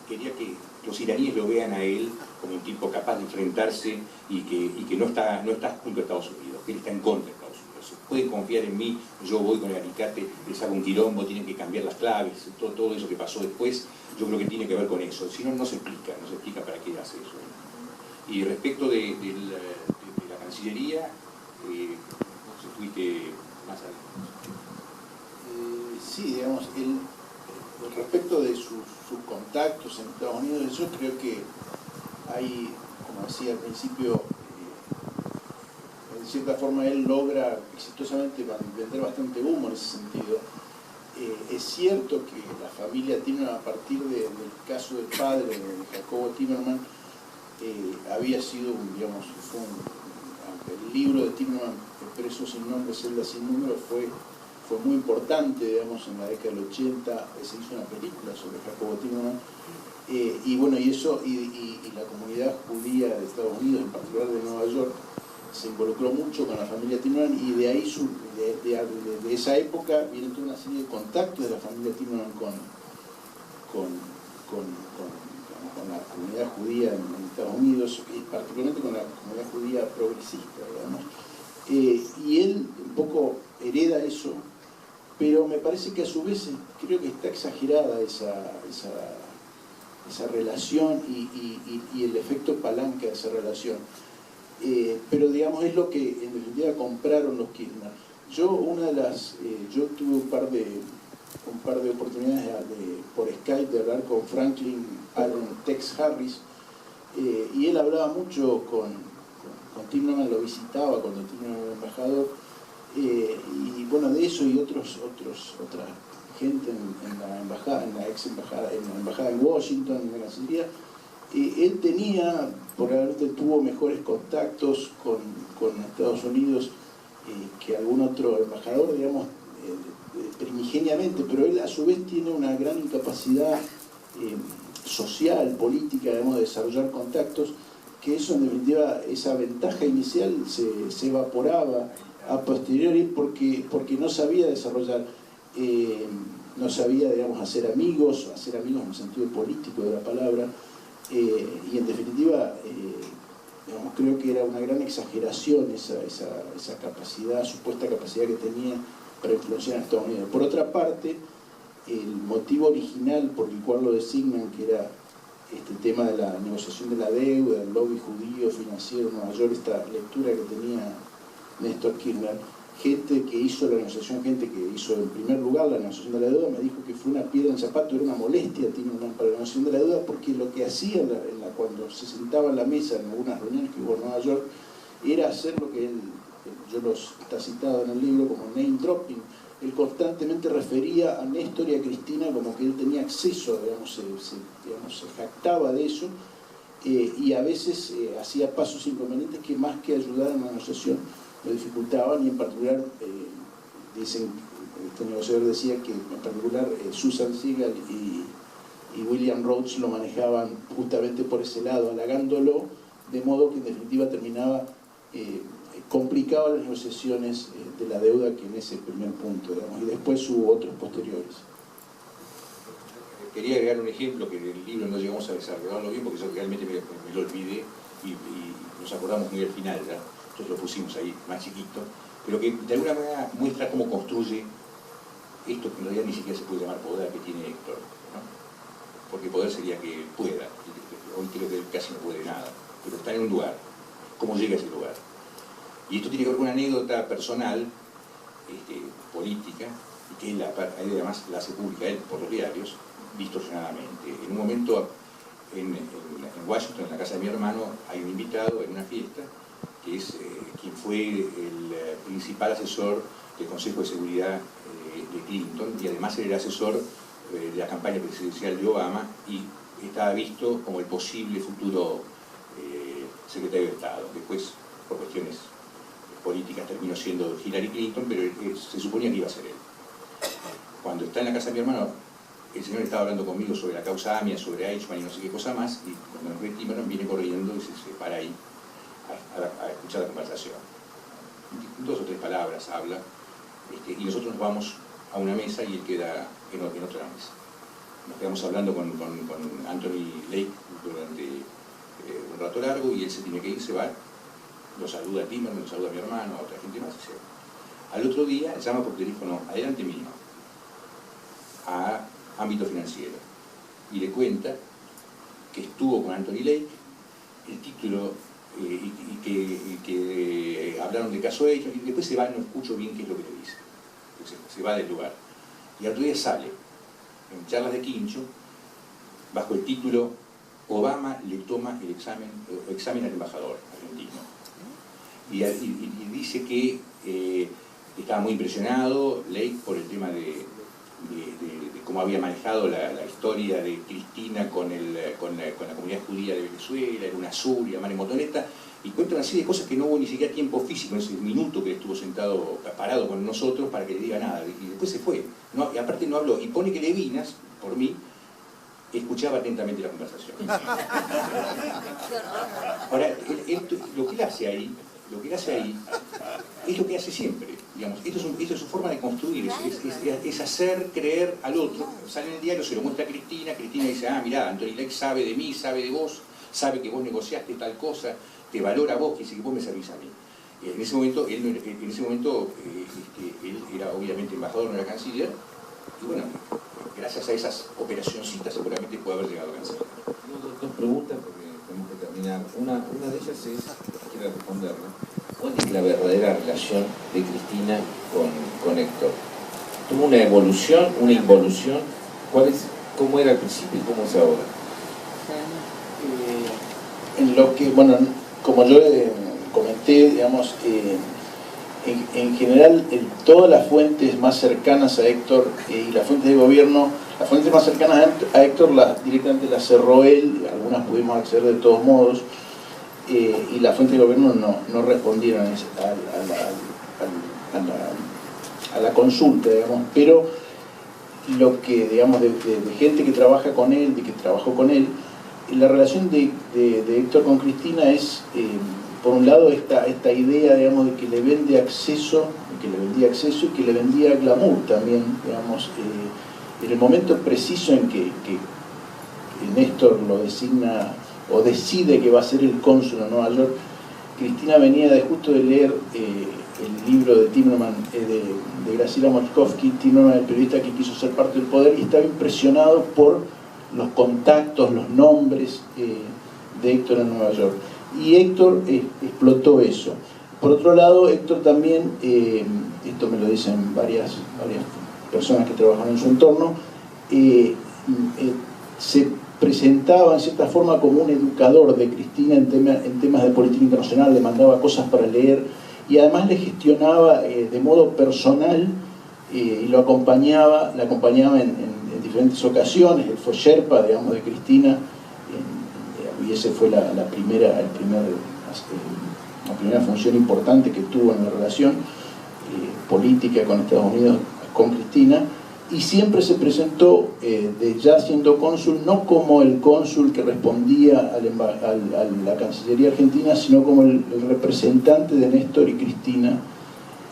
quería que los iraníes lo vean a él como un tipo capaz de enfrentarse y que no está junto a Estados Unidos, que él está en contra de Estados Unidos. Se pueden confiar en mí, yo voy con el alicate, les hago un quilombo, tienen que cambiar las claves, todo eso que pasó después, yo creo que tiene que ver con eso. Si no, no se explica para qué hace eso. Y respecto de Cancillería, vos estuviste más adelante. Sí, digamos, respecto de sus contactos en Estados Unidos, yo creo que hay, como decía al principio, en cierta forma él logra exitosamente vender bastante humo en ese sentido. Es cierto que la familia Timerman, a partir del caso del padre, de Jacobo Timerman, había sido aunque el libro de Timerman, Preso sin nombre, celda sin número, fue muy importante, digamos, en la década del 80, se hizo una película sobre Jacobo Timerman, y bueno, y la comunidad judía de Estados Unidos, en particular de Nueva York, se involucró mucho con la familia Timerman, y de ahí, de esa época, viene toda una serie de contactos de la familia Timerman con la comunidad judía en Estados Unidos, y particularmente con la comunidad judía progresista, digamos. Y él un poco hereda eso, pero me parece que a su vez creo que está exagerada esa relación y el efecto palanca de esa relación. Pero digamos es lo que en definitiva compraron los Kirchner. Yo tuve un par de oportunidades por Skype de hablar con Franklin Allen Tex Harris, y él hablaba mucho con Timerman, lo visitaba cuando Timerman era embajador, y bueno, de eso y otra gente en la embajada, en la embajada en Washington, en la Cancillería. Él probablemente tuvo mejores contactos con Estados Unidos que algún otro embajador, digamos, primigeniamente, pero él a su vez tiene una gran incapacidad social, política, digamos, de desarrollar contactos, que eso en definitiva, esa ventaja inicial se evaporaba a posteriori porque no sabía desarrollar, no sabía, digamos, hacer amigos en el sentido político de la palabra, y en definitiva, digamos, creo que era una gran exageración esa capacidad, supuesta capacidad que tenía para influenciar a Estados Unidos. Por otra parte, el motivo original por el cual lo designan, que era este tema de la negociación de la deuda, el lobby judío financiero en Nueva York, esta lectura que tenía Néstor Kirchner, gente que hizo la negociación, gente que hizo en primer lugar la negociación de la deuda, me dijo que fue una piedra en el zapato, era una molestia Timerman para la negociación de la deuda, porque lo que hacía cuando se sentaba en la mesa en algunas reuniones que hubo en Nueva York, era hacer lo que está citado en el libro como name dropping. Él constantemente refería a Néstor y a Cristina como que él tenía acceso, digamos, se jactaba de eso, y a veces hacía pasos inconvenientes que más que ayudar en la negociación lo dificultaban, y en particular, dicen, este negociador decía que en particular Susan Siegel y William Rhodes lo manejaban justamente por ese lado, halagándolo, de modo que en definitiva terminaba complicaba las negociaciones de la deuda, que en ese primer punto, digamos, y después hubo otros posteriores. Quería agregar un ejemplo que en el libro no llegamos a desarrollarlo bien porque yo realmente me lo olvidé y nos acordamos muy al final ya, entonces lo pusimos ahí más chiquito, pero que de alguna manera muestra cómo construye esto que en realidad ni siquiera se puede llamar poder que tiene Héctor, ¿no? Porque poder sería que pueda, hoy creo que casi no puede nada, pero está en un lugar, cómo llega a ese lugar. Y esto tiene que ver con una anécdota personal, política, y que él además la hace pública él por los diarios, distorsionadamente. En un momento en Washington, en la casa de mi hermano, hay un invitado en una fiesta, que es quien fue el principal asesor del Consejo de Seguridad de Clinton, y además era el asesor de la campaña presidencial de Obama, y estaba visto como el posible futuro secretario de Estado. Después, por cuestiones políticas, terminó siendo Hillary Clinton, pero se suponía que iba a ser él. Cuando está en la casa de mi hermano, el señor estaba hablando conmigo sobre la causa AMIA, sobre Eichmann y no sé qué cosa más, y cuando me ve Timerman viene corriendo y se para ahí a escuchar la conversación. 2 o 3 palabras habla, y nosotros nos vamos a una mesa y él queda en otra mesa. Nos quedamos hablando con Anthony Lake durante un rato largo, y él se tiene que ir, se va, lo saluda a Timerman, lo saluda a mi hermano, a otra gente más, y se va. Al otro día llama por teléfono adelante mío a ámbito financiero y le cuenta que estuvo con Anthony Lake. El título y que hablaron de caso hecho, y después se va, no escucho bien qué es lo que le dice. Entonces, se va del lugar. Y al otro día sale, en charlas de Quincho, bajo el título Obama le toma el examen al embajador argentino. Y dice que estaba muy impresionado Lake por el tema de cómo había manejado la historia de Cristina con la comunidad judía de Venezuela, en UNASUR y Amare Motoneta, y cuenta una serie de cosas que no hubo ni siquiera tiempo físico en ese minuto que estuvo sentado, parado con nosotros para que le diga nada, y después se fue. No, y aparte no habló, y pone que Levinas, por mí, escuchaba atentamente la conversación. Ahora, lo que él hace ahí es lo que hace siempre, digamos. Esto es su forma de construir, es hacer creer al otro. Sale en el diario, se lo muestra a Cristina, Cristina dice, ah, mirá, Anthony Lake sabe de mí, sabe de vos, sabe que vos negociaste tal cosa, te valora a vos, que dice que vos me servís a mí. En ese momento, él era obviamente embajador, no era canciller, y bueno, gracias a esas operacioncitas seguramente puede haber llegado a canciller. Dos preguntas porque tenemos que terminar. Una de ellas es, quiero responderla, ¿cuál es la verdadera relación de Cristina con Héctor? ¿Tuvo una evolución, una involución? ¿Cómo era al principio y cómo es ahora? En lo que, bueno, como yo comenté, digamos, en general todas las fuentes más cercanas a Héctor y las fuentes de gobierno, las fuentes más cercanas a Héctor directamente las cerró él, algunas pudimos acceder de todos modos, y las fuentes de gobierno no respondieron a la consulta, digamos, pero lo que, digamos, de gente que trabaja con él, de que trabajó con él, la relación de Héctor con Cristina es, por un lado, esta idea, digamos, de que le vende acceso, que le vendía acceso y que le vendía glamour también, digamos, en el momento preciso en que Néstor lo designa o decide que va a ser el cónsul en Nueva York, Cristina venía justo de leer el libro de Timmerman, de Graciela Mochkovsky, Timmerman, el periodista que quiso ser parte del poder, y estaba impresionado por los contactos, los nombres de Héctor en Nueva York. Y Héctor explotó eso. Por otro lado, Héctor también, esto me lo dicen varias personas que trabajan en su entorno, se presentaba en cierta forma como un educador de Cristina en temas de política internacional, le mandaba cosas para leer y además le gestionaba de modo personal y la acompañaba en diferentes ocasiones. Él fue Sherpa, digamos, de Cristina, y esa fue la primera función importante que tuvo en la relación política con Estados Unidos, con Cristina, y siempre se presentó, ya siendo cónsul, no como el cónsul que respondía a la Cancillería Argentina, sino como el representante de Néstor y Cristina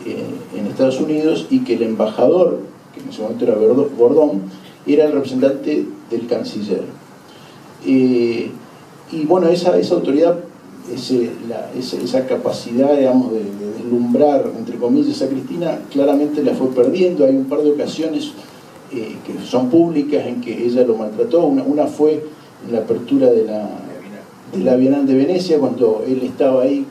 en Estados Unidos, y que el embajador, que en ese momento era Bordón, era el representante del canciller. Y bueno, esa autoridad, esa capacidad, digamos, de deslumbrar, entre comillas, a Cristina, claramente la fue perdiendo. Hay un par de ocasiones que son públicas en que ella lo maltrató. Una fue en la apertura de la Bienal de Venecia, cuando él estaba ahí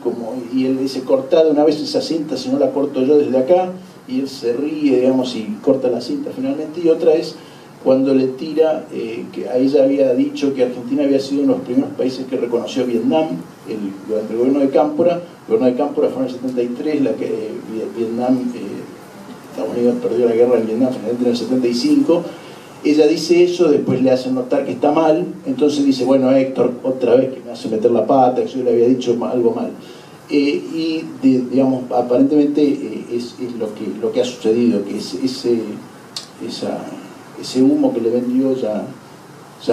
y él dice, cortá de una vez esa cinta, si no la corto yo desde acá, y él se ríe, digamos, y corta la cinta finalmente. Y otra es cuando le tira, que a ella había dicho que Argentina había sido uno de los primeros países que reconoció a Vietnam durante el gobierno de Cámpora. El gobierno de Cámpora fue en el 73, la que Estados Unidos perdió la guerra en Vietnam finalmente en el 75. Ella dice eso, después le hacen notar que está mal, entonces dice, bueno, Héctor, otra vez que me hace meter la pata, que yo le había dicho algo mal. Digamos, aparentemente es lo que ha sucedido, que ese humo que le vendió ya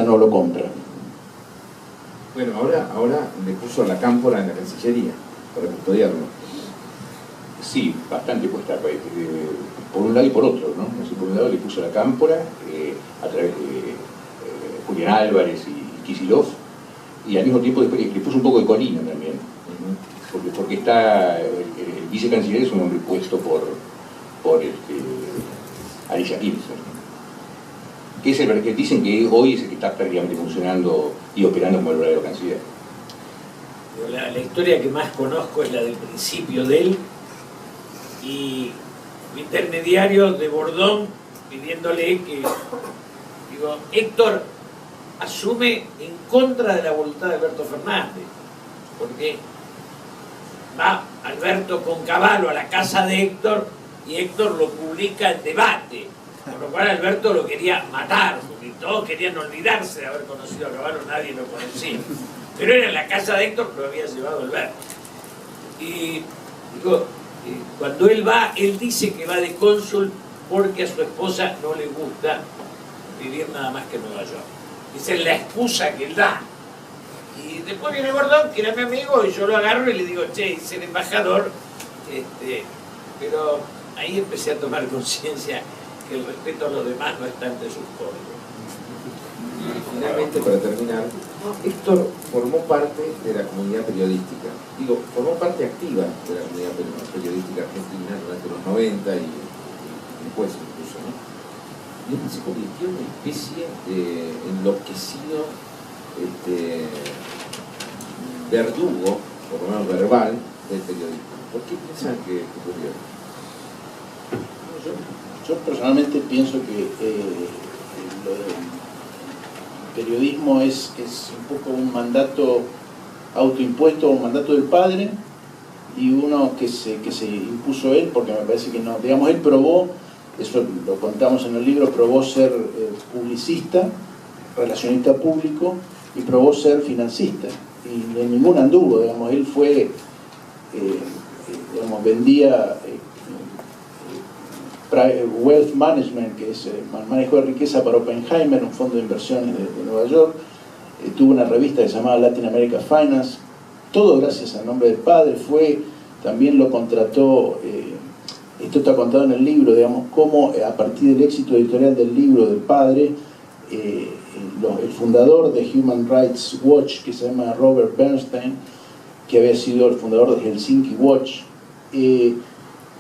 no lo compra. Bueno, ahora le puso la Cámpora en la Cancillería para custodiarlo. Sí, bastante puesta por un lado y por otro, ¿no? Por un lado le puso la Cámpora a través de Julián Álvarez y Kicillof, y al mismo tiempo después le puso un poco de Colina también, porque está el vicecanciller es un hombre puesto por Alicia Kirchner, que es el que dicen que hoy es el que está prácticamente funcionando y operando como el verdadero canciller. La historia que más conozco es la del principio de él, y intermediario de Bordón pidiéndole que, digo, Héctor asume en contra de la voluntad de Alberto Fernández, porque va Alberto con Cavallo a la casa de Héctor y Héctor lo publica en Debate, por lo cual Alberto lo quería matar, porque todos querían olvidarse de haber conocido a Cavallo, nadie lo conocía, pero era en la casa de Héctor que lo había llevado Alberto. Y digo, cuando él va, él dice que va de cónsul porque a su esposa no le gusta vivir nada más que en Nueva York. Esa es la excusa que él da. Y después viene Bordón, que era mi amigo, y yo lo agarro y le digo, che, ser embajador. Pero ahí empecé a tomar conciencia que el respeto a los demás no está entre sus códigos. Y finalmente, para terminar, Héctor formó parte de la comunidad periodística. Digo, formó parte activa de la comunidad periodística argentina durante los 90 y después incluso, ¿no? Y él se convirtió en una especie de enloquecido verdugo, por lo menos verbal, del periodismo. ¿Por qué piensan que ocurrió? Yo personalmente pienso que lo del periodismo es un poco un mandato autoimpuesto, un mandato del padre, y uno que se impuso él, porque me parece que no, digamos, él probó, eso lo contamos en el libro, probó ser publicista, relacionista público, y probó ser financista, y en ninguna anduvo, digamos, él fue, digamos, vendía Wealth Management, que es manejo de riqueza para Oppenheimer, un fondo de inversiones de Nueva York. Tuvo una revista que se llamaba Latin America Finance, todo gracias al nombre del padre. También lo contrató, esto está contado en el libro, digamos, cómo a partir del éxito editorial del libro del padre, el fundador de Human Rights Watch, que se llama Robert Bernstein, que había sido el fundador de Helsinki Watch,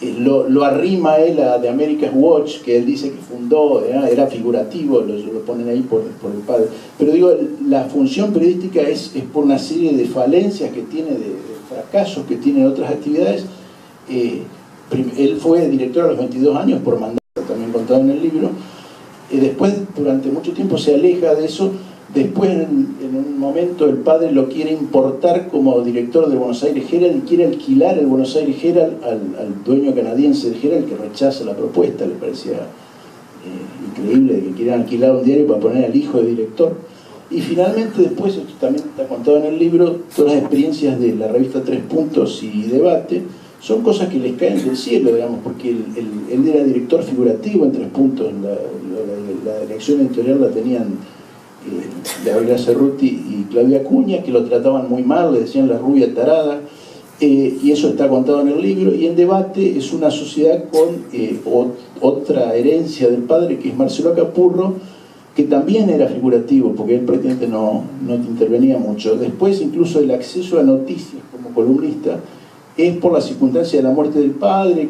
lo arrima él a The America's Watch, que él dice que fundó, era figurativo, lo ponen ahí por el padre. Pero digo, la función periodística es por una serie de falencias que tiene, de fracasos que tiene en otras actividades. Él fue director a los 22 años por mandato, también contado en el libro. Después, durante mucho tiempo, se aleja de eso. Después, en un momento, el padre lo quiere importar como director del Buenos Aires Herald, quiere alquilar el Buenos Aires Herald al dueño canadiense del Herald, que rechaza la propuesta. Le parecía increíble que quieran alquilar un diario para poner al hijo de director. Y finalmente, después, esto también está contado en el libro, todas las experiencias de la revista Tres Puntos y Debate son cosas que les caen del cielo, digamos, porque él era director figurativo en Tres Puntos. La dirección editorial la tenían Gabriela Cerruti y Claudia Acuña, que lo trataban muy mal, le decían la rubia tarada, y eso está contado en el libro. Y en Debate es una sociedad con otra herencia del padre, que es Marcelo Capurro, que también era figurativo, porque él prácticamente no intervenía mucho. Después, incluso el acceso a noticias como columnista es por la circunstancia de la muerte del padre,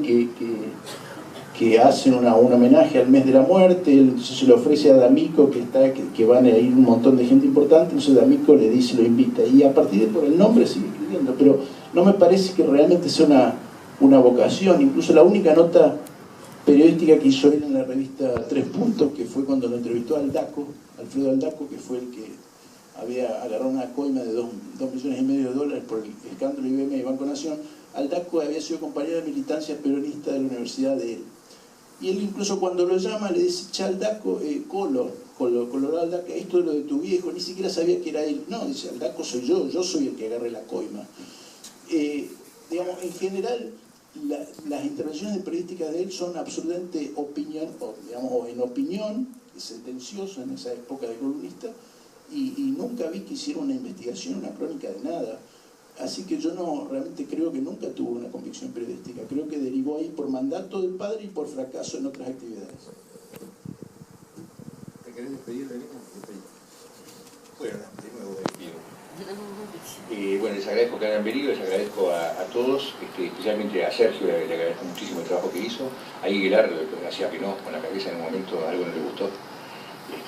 que hacen un homenaje al mes de la muerte. Él se lo ofrece a D'Amico, que van a ir un montón de gente importante, entonces D'Amico le dice, lo invita, y a partir de por el nombre sigue escribiendo, pero no me parece que realmente sea una vocación. Incluso la única nota periodística que hizo él en la revista Tres Puntos, que fue cuando lo entrevistó a Alfredo Aldaco, que fue el que había agarrado una coima de $2,5 millones por el escándalo IBM y Banco Nación. Aldaco había sido compañero de militancia peronista de la universidad de él. Y él incluso cuando lo llama le dice, che, Aldaco, Colorado Aldaco, esto es lo de tu viejo, ni siquiera sabía que era él. No, dice, Aldaco soy yo soy el que agarré la coima. Digamos, en general, las intervenciones periodísticas de él son absolutamente en opinión, sentencioso en esa época de columnista, y nunca vi que hiciera una investigación, una crónica de nada. Así que yo realmente creo que nunca tuvo una convicción periodística. Creo que derivó ahí por mandato del padre y por fracaso en otras actividades. ¿Te querés despedir, Elena? Bueno, de nuevo despido. Bueno, les agradezco que hayan venido, les agradezco a todos, especialmente a Sergio, le agradezco muchísimo el trabajo que hizo. A Aguilar hacía que no, con la cabeza en un momento, algo no le gustó,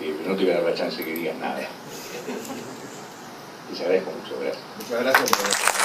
pero no te voy a dar la chance que digas nada. Les agradezco mucho, gracias. Muchas gracias por